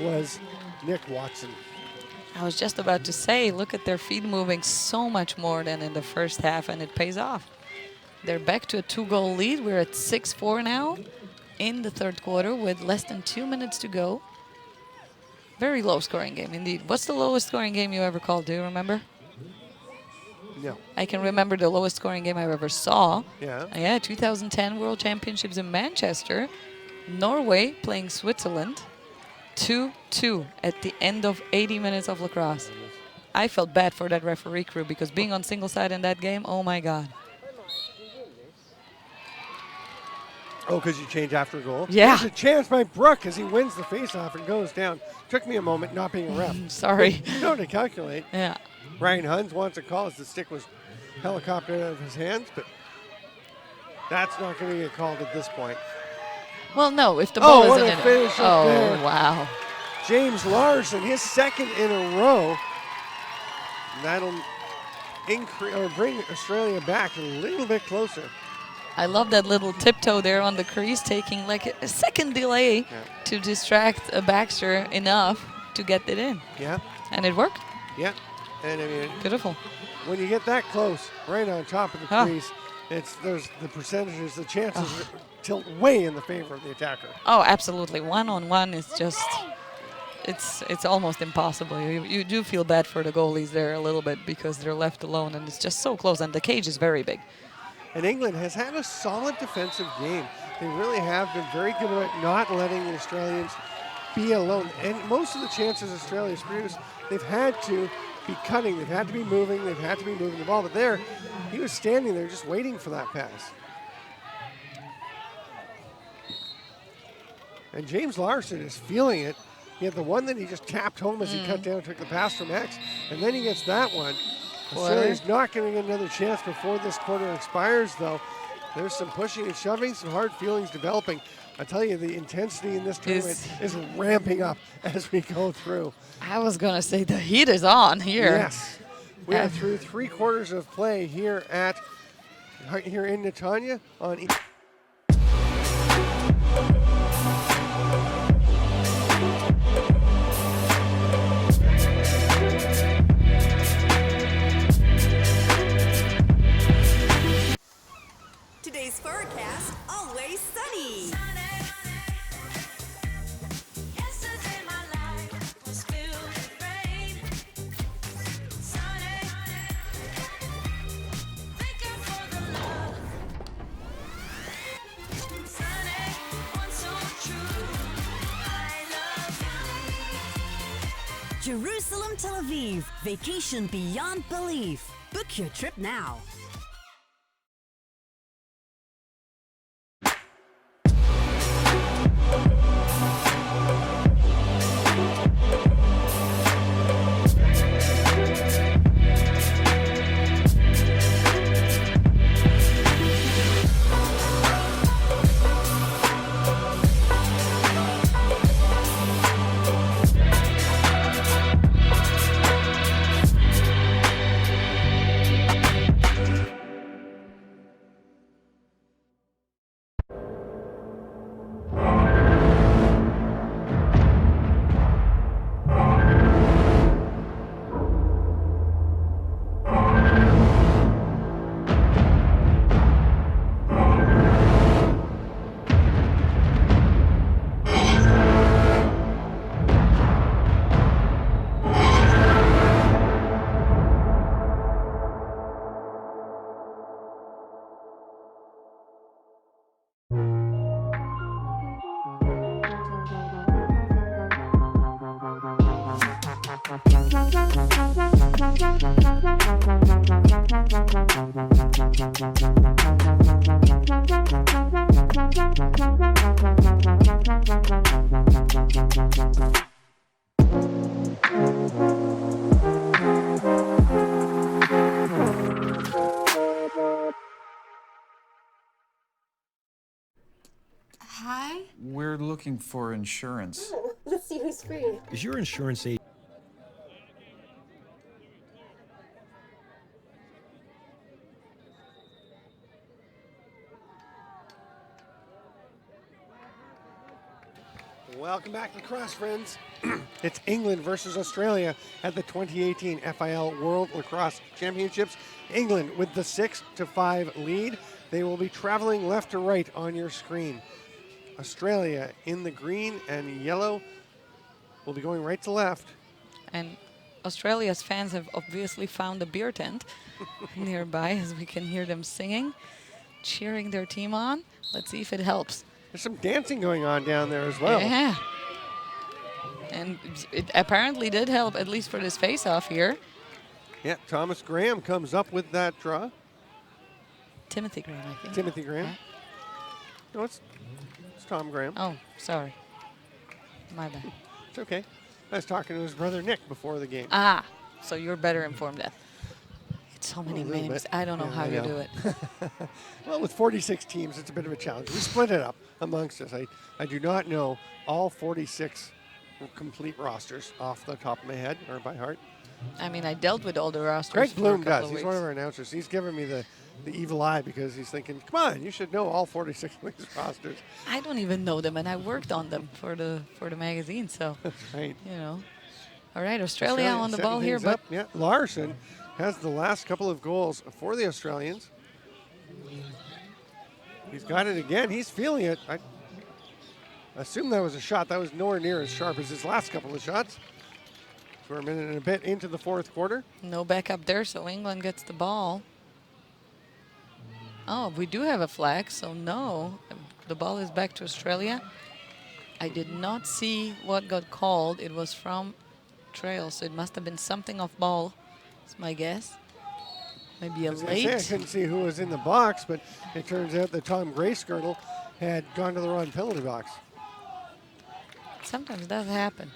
was Nick Watson. I was just about to say, look at their feet moving so much more than in the first half, and it pays off. They're back to a 2-goal lead. We're at 6-4 now in the third quarter with less than 2 minutes to go. Very low scoring game indeed. What's the lowest scoring game you ever called? Do you remember? No. I can remember the lowest scoring game I ever saw. Yeah. Yeah, 2010 World Championships in Manchester. Norway playing Switzerland. 2-2 at the end of 80 minutes of lacrosse. I felt bad for that referee crew because being on single side in that game, oh my God. Oh, because you change after a goal? Yeah. There's a chance by Brooke as he wins the faceoff and goes down. Took me a moment not being a ref. Sorry. No, to calculate. Yeah. Ryan Huns wants a call as the stick was helicoptered out of his hands, but that's not going to get called at this point. Well, no, if the ball what isn't a in it. finish Oh, there. wow. James Larson, his second in a row. That'll increase or bring Australia back a little bit closer. I love that little tiptoe there on the crease, taking like a second delay to distract Baxter enough to get it in. Yeah. And it worked. Yeah. And I mean, beautiful. When you get that close, right on top of the crease, there's the percentages, the chances tilt way in the favor of the attacker. Oh, absolutely. One-on-one is just, it's almost impossible. You do feel bad for the goalies there a little bit because they're left alone and it's just so close and the cage is very big. And England has had a solid defensive game. They really have been very good about not letting the Australians be alone. And most of the chances Australia's produced, they've had to be cutting, they've had to be moving, they've had to be moving the ball. But there, he was standing there just waiting for that pass. And James Larson is feeling it. He had the one that he just tapped home as he cut down, took the pass from X, and then he gets that one. Australia's not going to get another chance before this quarter expires, though. There's some pushing and shoving, some hard feelings developing. I tell you, the intensity in this tournament is ramping up as we go through. I was going to say the heat is on here. Yes. We are through 3 quarters of play here in Netanya on Today's forecast, always sunny. Yesterday my life was filled with rain. Sunny, thank God for the love. Sunny, one so true. I love you. Jerusalem, Tel Aviv. Vacation beyond belief. Book your trip now. Hi. We're looking for insurance. Let's see who's free. Is your insurance agent? Welcome back to Lacrosse, friends. It's England versus Australia at the 2018 FIL World Lacrosse Championships. England with the 6-5 lead. They will be traveling left to right on your screen. Australia in the green and yellow will be going right to left. And Australia's fans have obviously found a beer tent nearby, as we can hear them singing, cheering their team on. Let's see if it helps. There's some dancing going on down there as well. Yeah. And it apparently did help, at least for this face-off here. Yeah, Thomas Graham comes up with that draw. Timothy Graham, I think. Timothy Graham. Yeah. No, it's Tom Graham. Oh, sorry. My bad. It's okay. I was talking to his brother Nick before the game. Ah, so you're better informed then. It's so many A little names. bit. I don't know Yeah, how I you know. do it. Well, with 46 teams, it's a bit of a challenge. We split it up amongst us. I do not know all 46 complete rosters off the top of my head or by heart. I mean, I dealt with all the rosters Greg for Bloom a couple does. of He's one weeks. of our announcers. He's giving me the evil eye because he's thinking, come on, you should know all 46 of these rosters. I don't even know them, and I worked on them for the magazine, so, That's right. you know. All right, Australia on the setting ball here, things but up. Yeah, Larson has the last couple of goals for the Australians. He's got it again. He's feeling it. I assume that was a shot. That was nowhere near as sharp as his last couple of shots. So we're a minute and a bit into the fourth quarter. no backup there, so England gets the ball. Oh, we do have a flag, so no. The ball is back to Australia. I did not see what got called. It was from Trail, so it must have been something off ball. That's my guess. Maybe a I was gonna say, I late. couldn't see who was in the box, but it turns out that Tom Grayskirtle had gone to the wrong penalty box. Sometimes it does happen.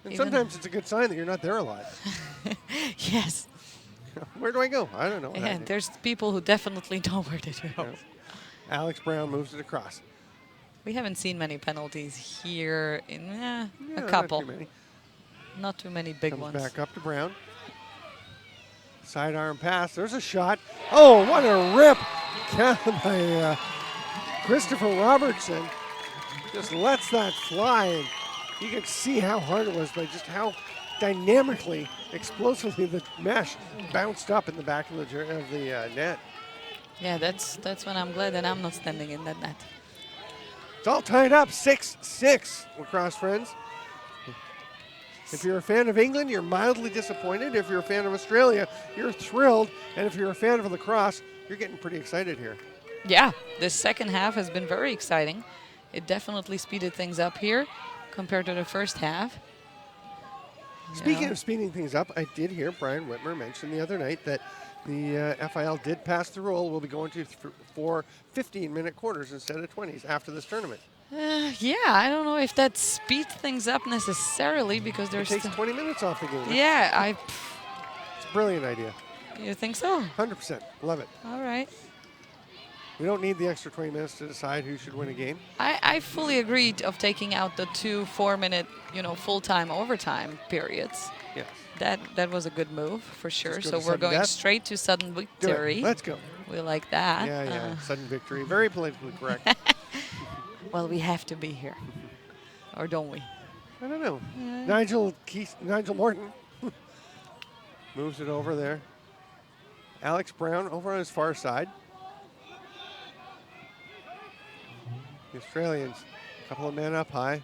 And Even- sometimes it's a good sign that you're not there a lot. Yes. Where do I go? I don't know. Yeah, there's people who definitely know where to go. Yeah. Alex Brown moves it across. We haven't seen many penalties here in Yeah, a not couple. too many. Not too many big Comes ones. back up to Brown. Sidearm pass. There's a shot. Oh, what a rip by Christopher Robertson. Just lets that fly. And you can see how hard it was by just how dynamically, explosively the mesh bounced up in the back of the net. Yeah, that's when I'm glad that I'm not standing in that net. It's all tied up, 6-6, lacrosse friends. If you're a fan of England, you're mildly disappointed. If you're a fan of Australia, you're thrilled. And if you're a fan of lacrosse, you're getting pretty excited here. Yeah, this second half has been very exciting. It definitely speeded things up here compared to the first half. Speaking of speeding things up, I did hear Brian Whitmer mention the other night that the FIL did pass the rule. We'll be going to for 15-minute quarters instead of 20s after this tournament. Yeah, I don't know if that speeds things up necessarily because It there's takes 20 minutes off the game. Yeah, It's a brilliant idea. you think so? 100%. Love it. All right. We don't need the extra 20 minutes to decide who should win a game. I fully agreed of taking out the 2 4-minute, full-time overtime periods. Yes. That was a good move for sure. Let's go So to we're sudden going death. straight to sudden Do it. victory. Let's go. We like that. Yeah. Sudden victory. Very politically correct. Well, we have to be here, or don't we? I don't know. Nigel Morton moves it over there. Alex Brown over on his far side. The Australians, a couple of men up high.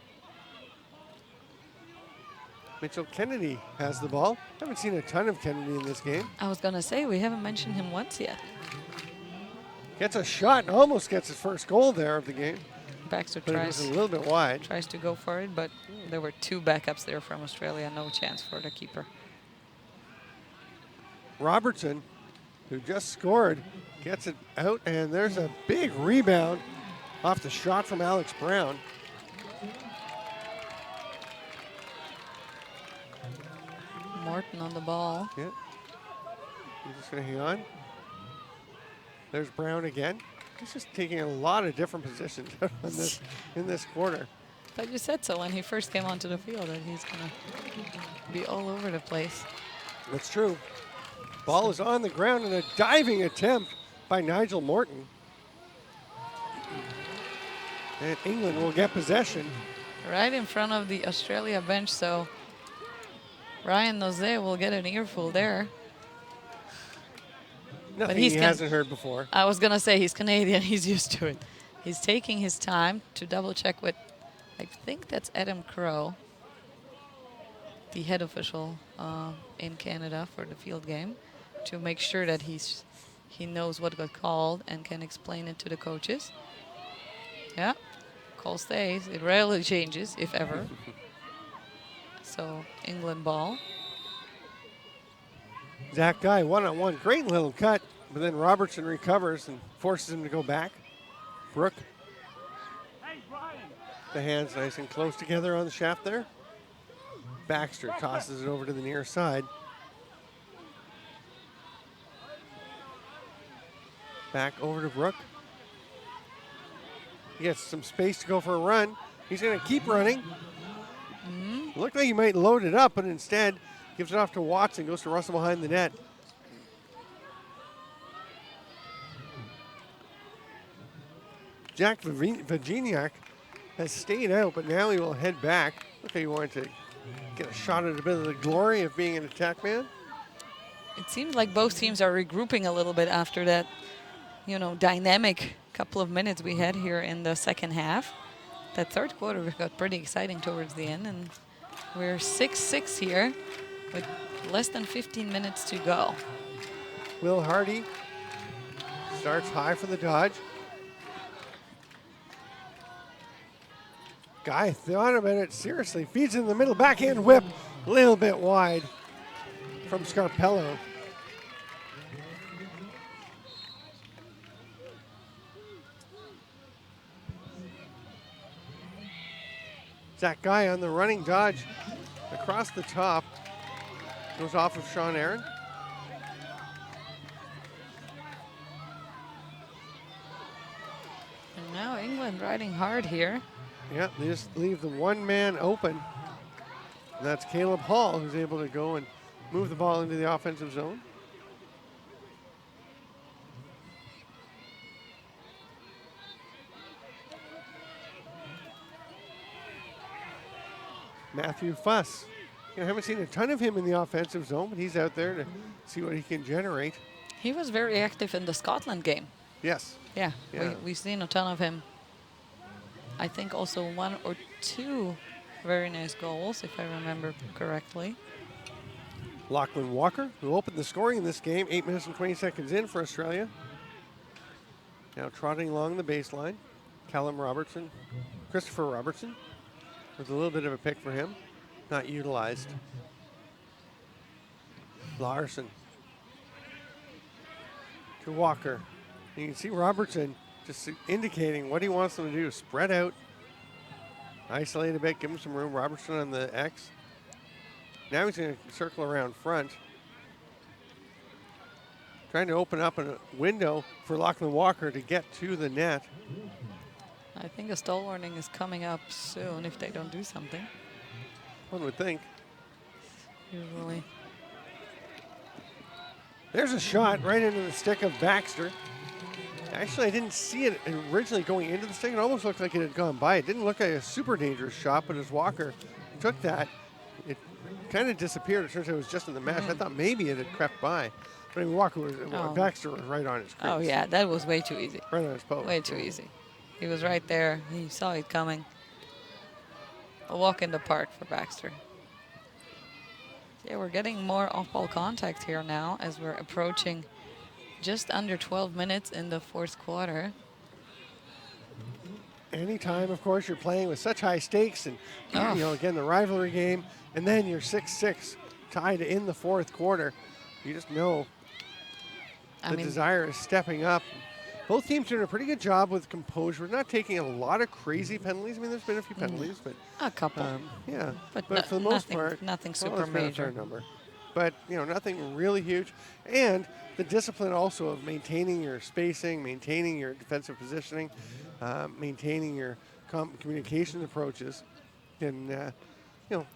Mitchell Kennedy has the ball. Haven't seen a ton of Kennedy in this game. I was gonna say we haven't mentioned him once yet. Gets a shot and almost gets his first goal there of the game. Baxter But it was tries a little bit wide. to go for it, but there were 2 backups there from Australia. No chance for the keeper. Robertson, who just scored, gets it out, and there's a big rebound off the shot from Alex Brown. Morton on the ball. Yeah. He's just going to hang on. There's Brown again. He's just taking a lot of different positions in this quarter. But you said so when he first came onto the field that he's going to be all over the place. That's true. Ball is on the ground and a diving attempt by Nigel Morton. And England will get possession. right in front of the Australia bench, so Ryan Nose will get an earful there. Nothing he's he can- hasn't heard before. I was gonna say he's Canadian, he's used to it. He's taking his time to double check with, I think that's Adam Crow, the head official in Canada for the field game, to make sure that he knows what got called and can explain it to the coaches. Yeah, call stays. It rarely changes, if ever. So England ball. Zach Guy, one-on-one, great little cut, but then Robertson recovers and forces him to go back. Brooke. The hands nice and close together on the shaft there. Baxter tosses it over to the near side. Back over to Brooke. He gets some space to go for a run. He's going to keep running. Looked like he might load it up, but instead gives it off to Watson, goes to Russell behind the net. Jack Vaginiak has stayed out, but now he will head back. Look like he wanted to get a shot at a bit of the glory of being an attack man. It seems like both teams are regrouping a little bit after that, dynamic couple of minutes we had here in the second half. That third quarter got pretty exciting towards the end, and we're 6-6 here with less than 15 minutes to go. Will Hardy starts high for the dodge. Guy thought about it seriously. Feeds in the middle, backhand whip, a little bit wide from Scarpello. Zach Guy on the running dodge across the top. Goes off of Sean Aaron. And now England riding hard here. Yeah, they just leave the one man open. And that's Caleb Hall, who's able to go and move the ball into the offensive zone. Matthew Fuss. I haven't seen a ton of him in the offensive zone, but he's out there to see what he can generate. He was very active in the Scotland game. Yes. Yeah, Yeah. we've seen a ton of him. I think also 1 or 2 very nice goals, if I remember correctly. Lachlan Walker, who opened the scoring in this game, 8 minutes and 20 seconds in for Australia. Now trotting along the baseline. Callum Robertson, Christopher Robertson, with a little bit of a pick for him. Not utilized. Larson to Walker. You can see Robertson just indicating what he wants them to do. Spread out, isolate a bit, give him some room. Robertson on the X. Now he's going to circle around front. Trying to open up a window for Lachlan Walker to get to the net. I think a stall warning is coming up soon if they don't do something. One would think. Usually. There's a shot right into the stick of Baxter. Actually, I didn't see it originally going into the stick. It almost looked like it had gone by. It didn't look like a super dangerous shot, but as Walker took that, it kind of disappeared. It turns out it was just in the mesh. I thought maybe it had crept by. But I mean, Baxter was right on his crease. Oh, yeah, that was way too easy. Right on his post. Way too easy. He was right there. He saw it coming. A walk in the park for Baxter. Yeah, we're getting more off-ball contact here now as we're approaching just under 12 minutes in the fourth quarter. Anytime, of course, you're playing with such high stakes and, again, the rivalry game, and then you're 6-6 tied in the fourth quarter, you just know the desire is stepping up. Both teams doing a pretty good job with composure. We're not taking a lot of crazy penalties. I mean, there's been a few penalties, but a couple. Yeah, but for the most part, nothing super that's been a major. fair number. But nothing really huge, and the discipline also of maintaining your spacing, maintaining your defensive positioning, maintaining your communication approaches, and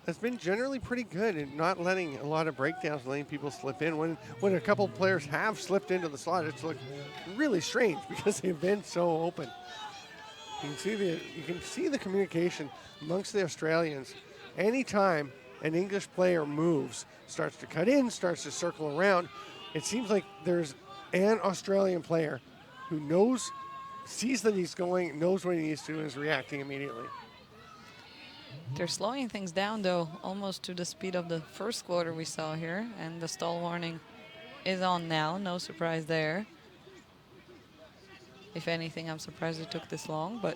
it's been generally pretty good in not letting a lot of breakdowns, letting people slip in. When a couple players have slipped into the slot, it's looked really strange because they've been so open. You can see the communication amongst the Australians. Anytime an English player moves, starts to cut in, starts to circle around, it seems like there's an Australian player who sees that he's going, knows what he needs to, and is reacting immediately. They're slowing things down, though, almost to the speed of the first quarter we saw here. And the stall warning is on now. No surprise there. If anything, I'm surprised it took this long, but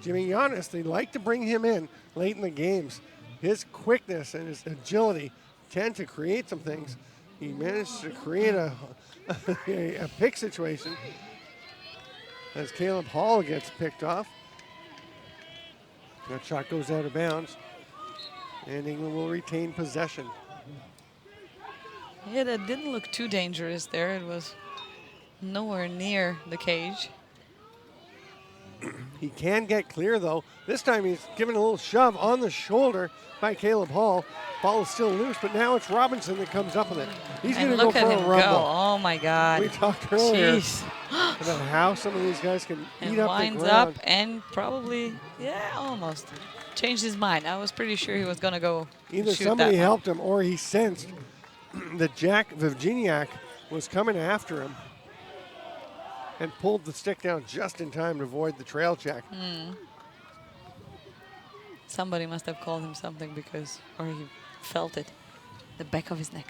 Jimmy Giannis, they like to bring him in late in the games. His quickness and his agility tend to create some things. He managed to create a pick situation as Caleb Hall gets picked off. That shot goes out of bounds, and England will retain possession. yeah, that didn't look too dangerous there. It was nowhere near the cage. He can get clear, though. This time he's given a little shove on the shoulder by Caleb Hall. Ball is still loose, but now it's Robinson that comes up with it. He's going And to go look for at a him rumble. go. Oh, my God. We talked earlier Jeez. about how some of these guys can And eat up the winds ground. up and probably, yeah, almost changed his mind. I was pretty sure he was going to go Either shoot somebody that one. helped him or he sensed that Jack Vivjiniak was coming after him and pulled the stick down just in time to avoid the trail check. Somebody must have called him something or he felt it, the back of his neck.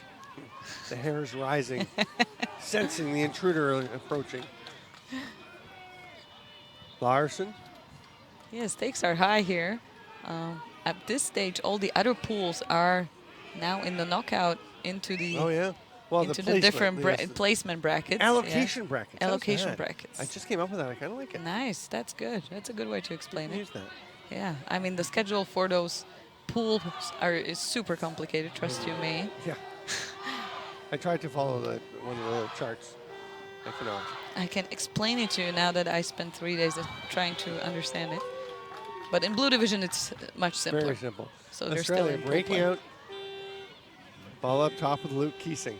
The hair is rising, sensing the intruder approaching. Larson, Yeah, stakes are high here. At this stage, all the other pools are now in the knockout into the oh yeah, well into the the different placement, placement brackets. allocation yeah. brackets. How's Allocation that? brackets. I just came up with that. I kind of like it. Nice. That's good. That's a good way to explain it. Use that. Yeah. I mean, the schedule for those pools is super complicated. Trust you me. Yeah. I tried to follow one of the charts. I cannot. I can explain it to you now that I spent 3 days trying to understand it. But in Blue Division, it's much simpler. Very simple. So they're still Australia in full breaking play. out. Ball up top with Luke Keesing.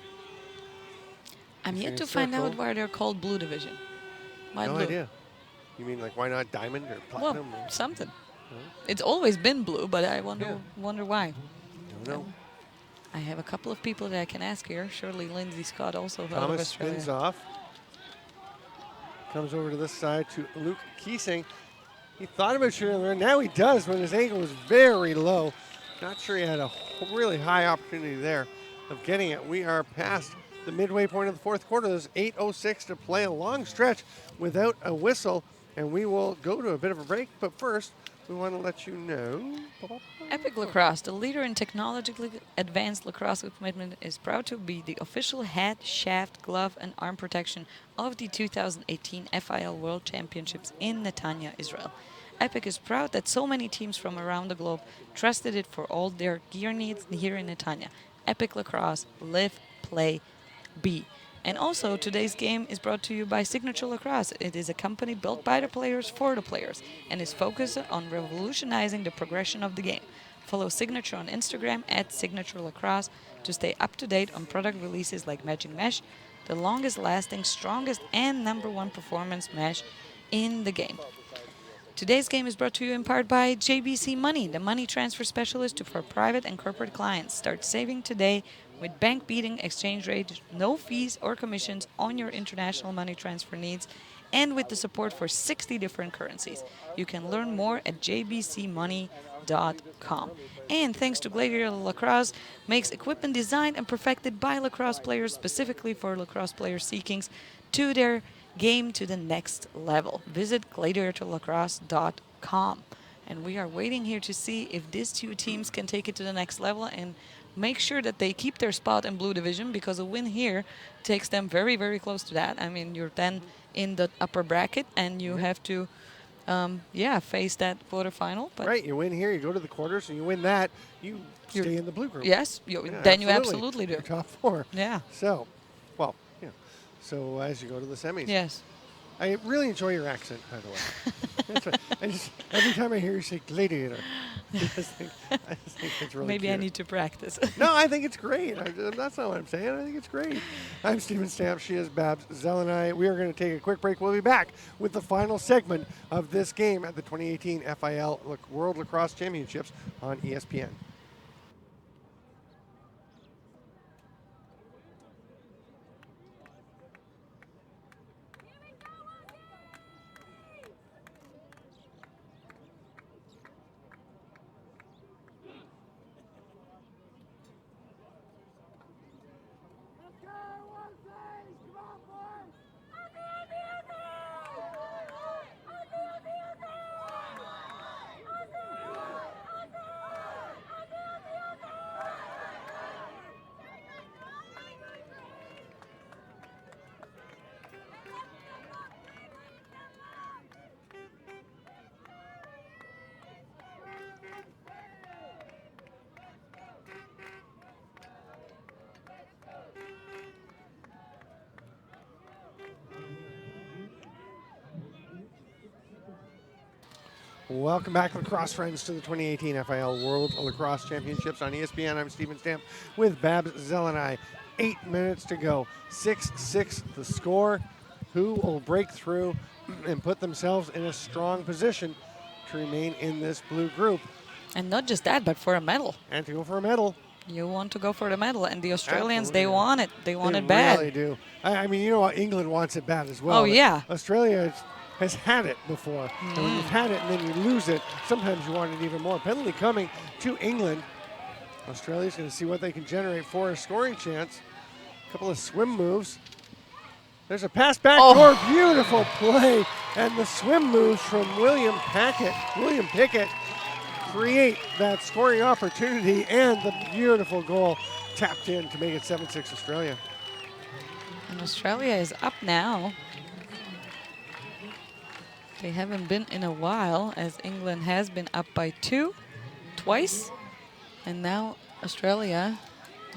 I'm Keesing yet to in find out circle. why they're called Blue Division. Why No blue? idea. You mean like why not diamond or Well, platinum? or- something. It's always been blue, but I wonder why. Don't know. I have a couple of people that I can ask here. Surely Lindsay Scott also out of Thomas Australia. spins off. Comes over to this side to Luke Keesing. He thought about shooting there. Now he does when his ankle was very low. Not sure he had a really high opportunity there of getting it. We are past the midway point of the fourth quarter. There's 8:06 to play, a long stretch without a whistle, and we will go to a bit of a break. But first, we want to let you know. Epic Lacrosse, the leader in technologically advanced lacrosse equipment, is proud to be the official hat, shaft, glove, and arm protection of the 2018 FIL World Championships in Netanya, Israel. Epic is proud that so many teams from around the globe trusted it for all their gear needs here in Netanya. Epic Lacrosse, live, play, be. And also, today's game is brought to you by Signature Lacrosse. It is a company built by the players for the players and is focused on revolutionizing the progression of the game. Follow Signature on Instagram at Signature Lacrosse to stay up to date on product releases like Magic Mesh, the longest lasting, strongest, and #1 performance mesh in the game. Today's game is brought to you in part by JBC Money, the money transfer specialist for private and corporate clients. Start saving today with bank-beating exchange rates, no fees or commissions on your international money transfer needs, and with the support for 60 different currencies. You can learn more at jbcmoney.com. And thanks to Gladiator Lacrosse, makes equipment designed and perfected by lacrosse players specifically for lacrosse players seeking to their game to the next level. Visit gladiatorlacrosse.com. And we are waiting here to see if these two teams can take it to the next level and make sure that they keep their spot in Blue Division, because a win here takes them very, very close to that. I mean, you're then in the upper bracket and you have to, face that quarterfinal. But Right, you win here, you go to the quarters, and you win that, you stay in the blue group. yes, Yeah, then you absolutely do. You're top four. Yeah. So, well, yeah. So as you go to the semis. Yes. I really enjoy your accent, by the way. That's right. Every time I hear you say gladiator, I just think it's really Maybe I cute. need to practice. No, I think it's great. That's not what I'm saying. I think it's great. I'm Stephen Stamp. She is Babs Zeleny. We are going to take a quick break. We'll be back with the final segment of this game at the 2018 FIL World Lacrosse Championships on ESPN. Welcome back, lacrosse friends, to the 2018 FIL World Lacrosse Championships on ESPN. I'm Stephen Stamp with Babs Zeleny. 8 minutes to go. 6-6 the score. Who will break through and put themselves in a strong position to remain in this blue group? And not just that, but for a medal. And to go for a medal. You want to go for the medal, and the Australians, Absolutely. they want it. They want They it bad. really do. I mean, you know what? England wants it bad as well. Oh, but yeah. Australia has had it before. And when you've had it and then you lose it, sometimes you want it even more. Penalty coming to England. Australia's going to see what they can generate for a scoring chance. A couple of swim moves. There's a pass back door. Beautiful play. And the swim moves from William Pickett create that scoring opportunity, and the beautiful goal tapped in to make it 7-6 Australia. And Australia is up now. They haven't been in a while, as England has been up by 2 twice. And now Australia,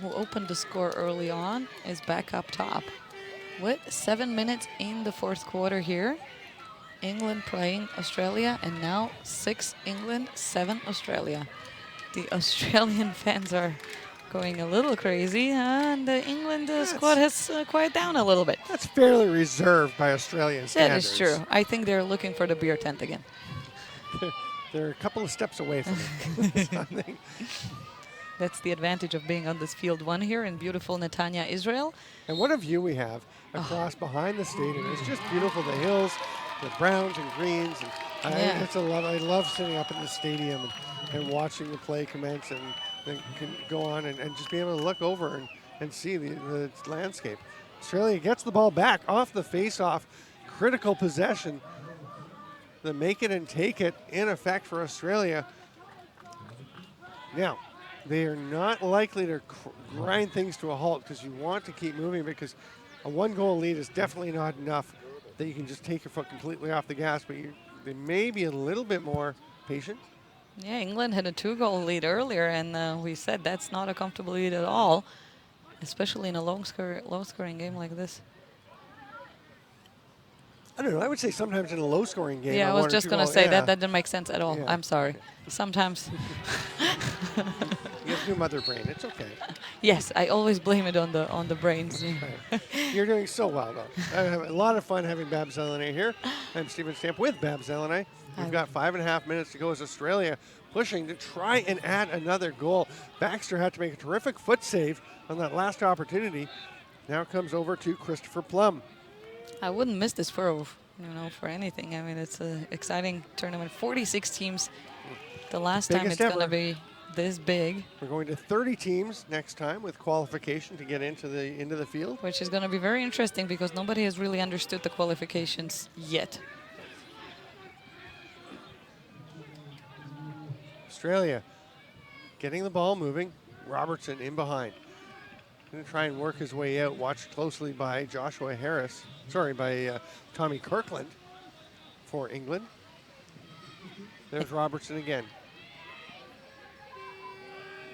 who opened the score early on, is back up top. With 7 minutes in the fourth quarter here. England playing Australia, and now 6 England, 7 Australia. The Australian fans are going a little crazy, and the England squad has quieted down a little bit. That's fairly reserved by Australian That standards. is true. I think they're looking for the beer tent again. They're a couple of steps away from it. I think. That's the advantage of being on this field 1 here in beautiful Netanya, Israel. And what a view we have across behind the stadium. It's just beautiful. The hills, the browns and greens. And it's a lot. I love sitting up in the stadium and watching the play commence and can go on and just be able to look over and see the landscape. Australia gets the ball back off the face-off. Critical possession. The make it and take it in effect for Australia. Now, they are not likely to grind things to a halt because you want to keep moving, because a 1-goal lead is definitely not enough that you can just take your foot completely off the gas, but they may be a little bit more patient. Yeah, England had a 2-goal lead earlier, and we said that's not a comfortable lead at all, especially in a low-scoring game like this. I don't know. I would say sometimes in a low-scoring game. Yeah, I was just going to say that didn't make sense at all. Yeah. I'm sorry. Sometimes. You have new mother brain. It's okay. Yes, I always blame it on the brains. You're doing so well, though. I have a lot of fun having Babs Zeleny here. I'm Stephen Stamp with Babs Zeleny. We've got 5.5 minutes to go as Australia pushing to try and add another goal. Baxter had to make a terrific foot save on that last opportunity. Now it comes over to Christopher Plum. I wouldn't miss this for anything. I mean, it's an exciting tournament. 46 teams. The last time it's going to be this big. We're going to 30 teams next time with qualification to get into the field. Which is going to be very interesting because nobody has really understood the qualifications yet. Australia getting the ball moving. Robertson in behind. Going to try and work his way out. Watched closely by by Tommy Kirkland for England. There's Robertson again.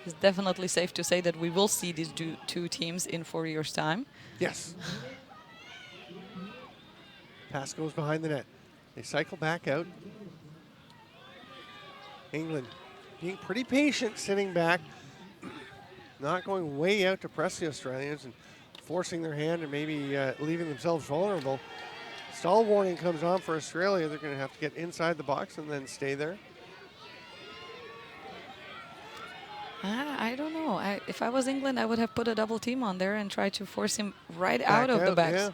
It's definitely safe to say that we will see these two teams in 4 years' time. Yes. Pass goes behind the net. They cycle back out. England being pretty patient, sitting back, not going way out to press the Australians and forcing their hand and maybe leaving themselves vulnerable. Stall warning comes on for Australia. They're going to have to get inside the box and then stay there. I don't know. If I was England, I would have put a double team on there and tried to force him right out of the backs. Yeah.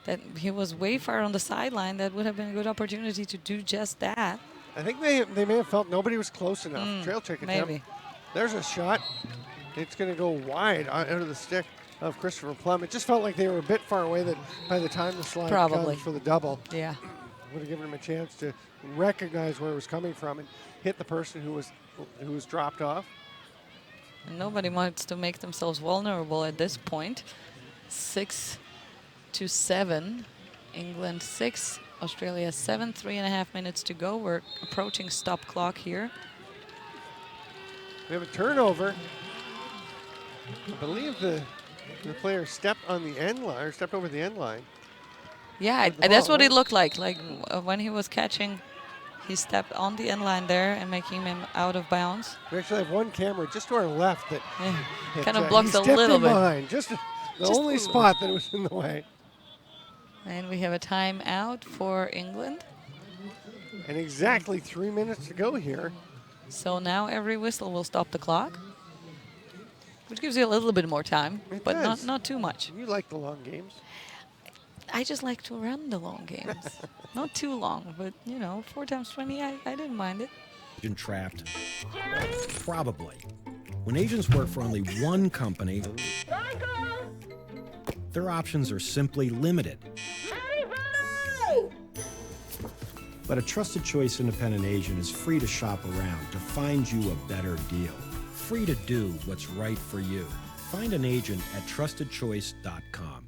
That he was way far on the sideline. That would have been a good opportunity to do just that. I think they may have felt nobody was close enough. Trail check attempt. Maybe. There's a shot. It's going to go wide out of the stick of Christopher Plum. It just felt like they were a bit far away that by the time the slide Probably. comes for the double, Yeah. would have given him a chance to recognize where it was coming from and hit the person who was dropped off. And nobody wants to make themselves vulnerable at this point. 6-7. England 6, Australia 7. 3.5 minutes to go. We're approaching stop clock here. We have a turnover. I believe the player stepped on the end line, or stepped over the end line. Yeah, the that's ball, what right? it looked like. Like when he was catching, he stepped on the end line there and making him out of bounds. We actually have one camera just to our left that Kind of blocks he a stepped little in bit. behind, just the only spot that was in the way. And we have a timeout for England. And exactly 3 minutes to go here. So now every whistle will stop the clock, which gives you a little bit more time, It but does. not too much. You like the long games. I just like to run the long games. Not too long, but 4 times 20, I didn't mind it. Agent trapped? Probably. When agents work for only one company, their options are simply limited. But a Trusted Choice independent agent is free to shop around to find you a better deal. Free to do what's right for you. Find an agent at trustedchoice.com.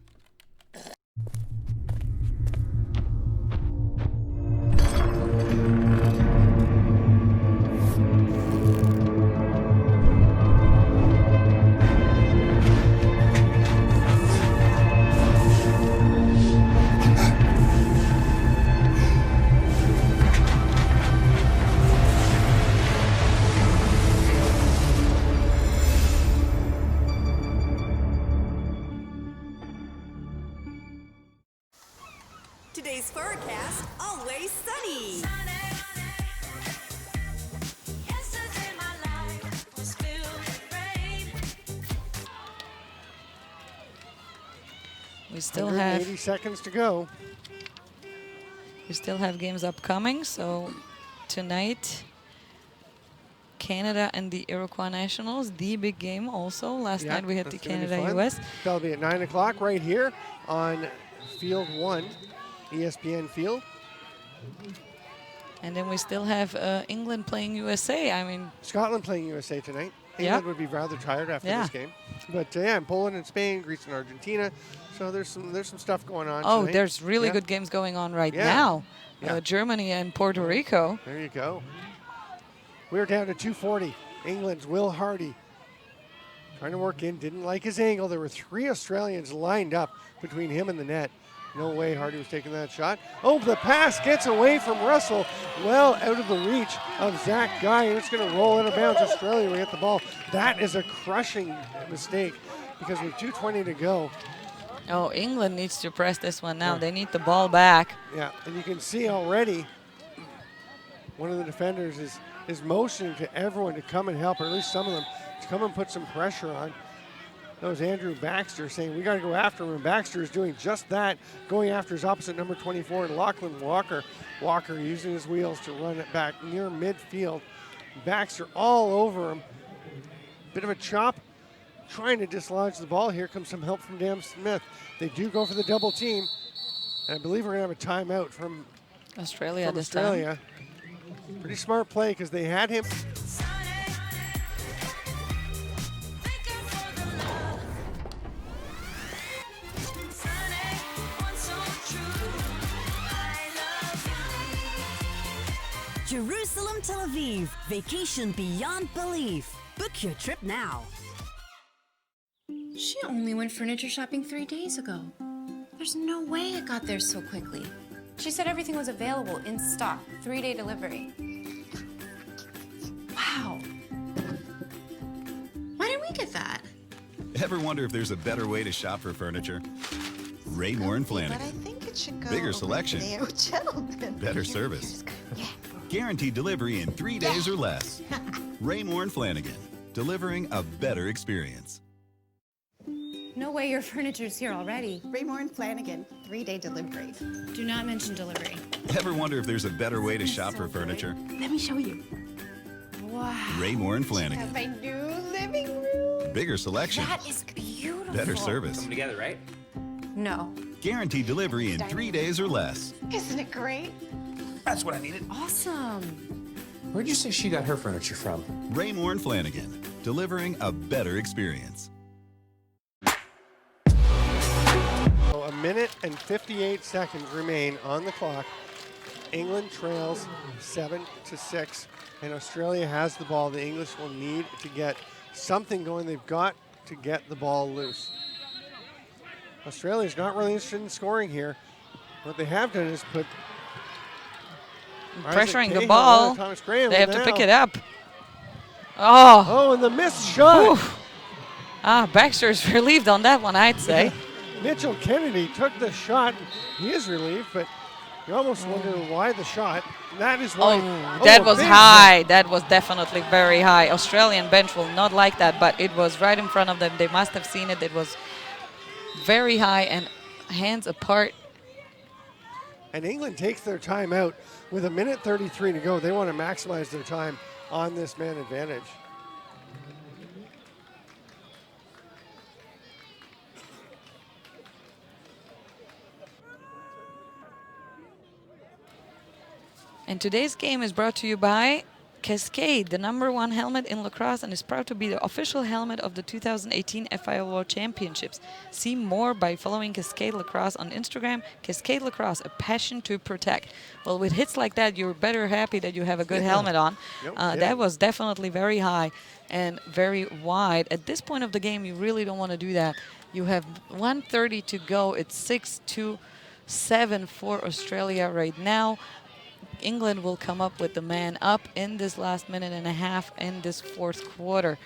Today's forecast, always sunny. Yesterday my life was filled with rain. We still 180 have seconds to go. games upcoming. So tonight, Canada and the Iroquois Nationals, the big game also. Last night we had the that's gonna be Canada-US. fun. That'll be at 9 o'clock right here on Field 1, ESPN Field. And then we still have England playing USA. I mean, Scotland playing USA tonight. Yeah. England would be rather tired after Yeah. this game. But and Poland and Spain, Greece and Argentina. So there's some stuff going on oh, tonight. there's really Yeah. good games going on right Yeah. now. Yeah. Germany and Puerto Rico. There you go. We're down to 240. England's Will Hardy trying to work in. Didn't like his angle. There were 3 Australians lined up between him and the net. No way Hardy was taking that shot. Oh, the pass gets away from Russell. Well out of the reach of Zach Guy, and it's going to roll out of bounds. Australia will get the ball. That is a crushing mistake because with 2:20 to go. Oh, England needs to press this one now. Yeah. They need the ball back. Yeah, and you can see already one of the defenders is motioning to everyone to come and help, or at least some of them, to come and put some pressure on. That was Andrew Baxter saying, we got to go after him, and Baxter is doing just that, going after his opposite number 24, and Lachlan Walker. Walker using his wheels to run it back near midfield. Baxter all over him. Bit of a chop, trying to dislodge the ball. Here comes some help from Dan Smith. They do go for the double team, and I believe we're going to have a timeout from Australia this Australia. Pretty smart play because they had him. Jerusalem, Tel Aviv. Vacation beyond belief. Book your trip now. She only went furniture shopping 3 days ago. There's no way it got there so quickly. She said everything was available in stock, 3-day delivery. that. Ever wonder if there's a better way to shop for furniture? Raymore and Flanagan. But I think it should go Bigger over selection. there. Oh, gentlemen. Better service. Guaranteed delivery in 3 days or less. Raymore and Flanagan. Delivering a better experience. No way your furniture's here already. Raymore and Flanagan, 3-day delivery. Do not mention delivery. Ever wonder if there's a better way to shop for furniture? Let me show you. Wow. Raymore and Flanagan. Have my new living room. Bigger selection. That is beautiful. Better service. Come together, right? No. Guaranteed delivery in 3 days or less. Isn't it great? That's what I needed. Awesome. Where'd you say she got her furniture from? Raymore and Flanagan. Delivering a better experience. So a minute and 58 seconds remain on the clock. England trails 7-6, and Australia has the ball. The English will need to get something going. They've got to get the ball loose. Australia's not really interested in scoring here. What they have done is put Pressuring the Cahill ball. on Thomas Graham, They have and to pick now- it up. Oh. Oh, and the missed shot. Oof. Baxter's relieved on that one, I'd say. Mitchell Kennedy took the shot. He is relieved, but you almost wonder why the shot. That is why. That a was big high. That was definitely very high. Australian bench will not like that, but it was right in front of them. They must have seen it. It was very high and hands apart. And England takes their time out with a minute 33 to go. They want to maximize their time on this man advantage. And today's game is brought to you by Cascade, the #1 helmet in lacrosse, and is proud to be the official helmet of the 2018 FIL World Championships. See more by following Cascade Lacrosse on Instagram. Cascade Lacrosse, a passion to protect. Well, with hits like that, you're better happy that you have a good helmet on. That was definitely very high and very wide. At this point of the game, you really don't want to do that. You have 1:30 to go. It's 6-7 for Australia right now. England will come up with the man up in this last minute and a half in this fourth quarter.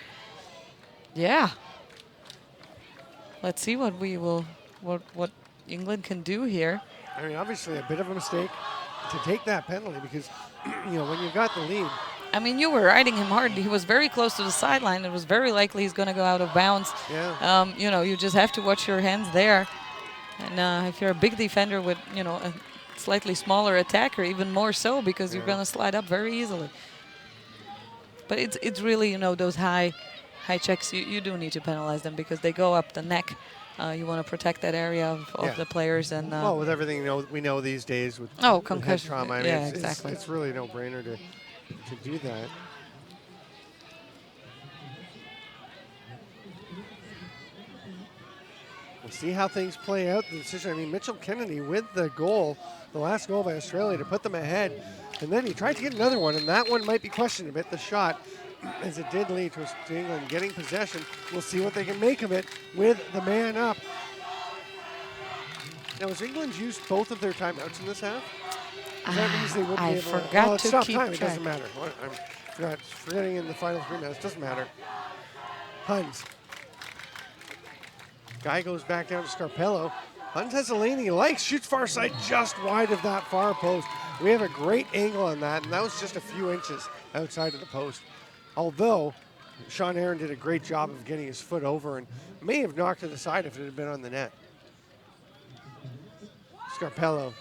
Yeah. Let's see what what England can do here. I mean, obviously a bit of a mistake to take that penalty because, you know, when you got the lead. I mean, you were riding him hard. He was very close to the sideline. It was very likely he's going to go out of bounds. Yeah. You know, you just have to watch your hands there. And if you're a big defender with, you know, a slightly smaller attacker, even more so, because you're going to slide up very easily. But it's really, you know, those high checks, you do need to penalize them because they go up the neck. You want to protect that area of the players. And well, with everything we know these days with concussion head trauma, I mean, yeah, it's, exactly. it's really no brainer to do that. We'll see how things play out. The decision, I mean, Mitchell Kennedy with the goal, the last goal by Australia to put them ahead. And then he tried to get another one, and that one might be questioned a bit, the shot, as it did lead to England getting possession. We'll see what they can make of it with the man up. Now, has England used both of their timeouts in this half? That means they wouldn't I be able forgot well, it's to stop keep time. It track. doesn't matter. I'm forgetting in the final 3 minutes. Doesn't matter. Huns. Guy goes back down to Scarpello. Huns has a lane he likes. Shoots far side just wide of that far post. We have a great angle on that, and that was just a few inches outside of the post. Although Sean Aaron did a great job of getting his foot over and may have knocked it aside if it had been on the net. Scarpello,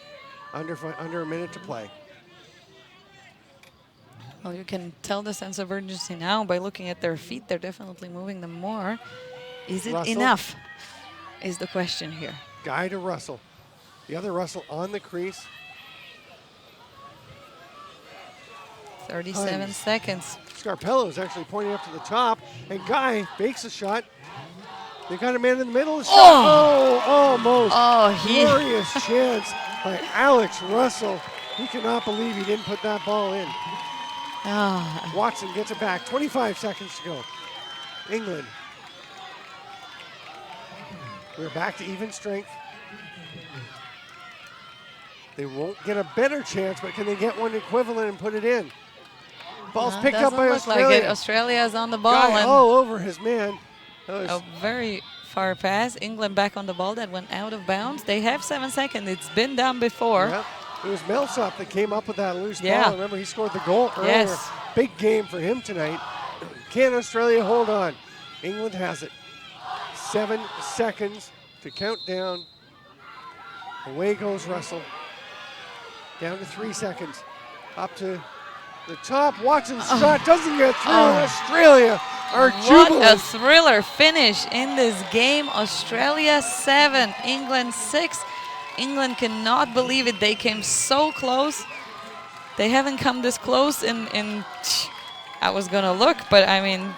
under a minute to play. Well, you can tell the sense of urgency now by looking at their feet. They're definitely moving them more. Is it Russell. enough? Is the question here. Guy to Russell. The other Russell on the crease. 37 Huns. seconds. Scarpello is actually pointing up to the top, and Guy fakes a shot. They got a man in the middle. Shot. Oh, almost. Oh, Glorious chance by Alex Russell. He cannot believe he didn't put that ball in. Ah. Watson gets it back. 25 seconds to go. England. We're back to even strength. They won't get a better chance, but can they get one equivalent and put it in? Ball's picked up by Doesn't look Australia. like it. Australia is on the ball. Guy And all over his man. A very far pass. England back on the ball that went out of bounds. They have 7 seconds. It's been done before. Yep. It was Millsap that came up with that loose Yeah. ball. Remember, he scored the goal earlier. Yes. Big game for him tonight. Can Australia hold on? England has it. 7 seconds to count down. Away goes Russell. Down to 3 seconds. Up to the top. Watson shot doesn't get through. Australia are What a jubilant. thriller finish in this game. Australia 7, England 6. England cannot believe it. They came so close. They haven't come this close in I was going to look, but I mean,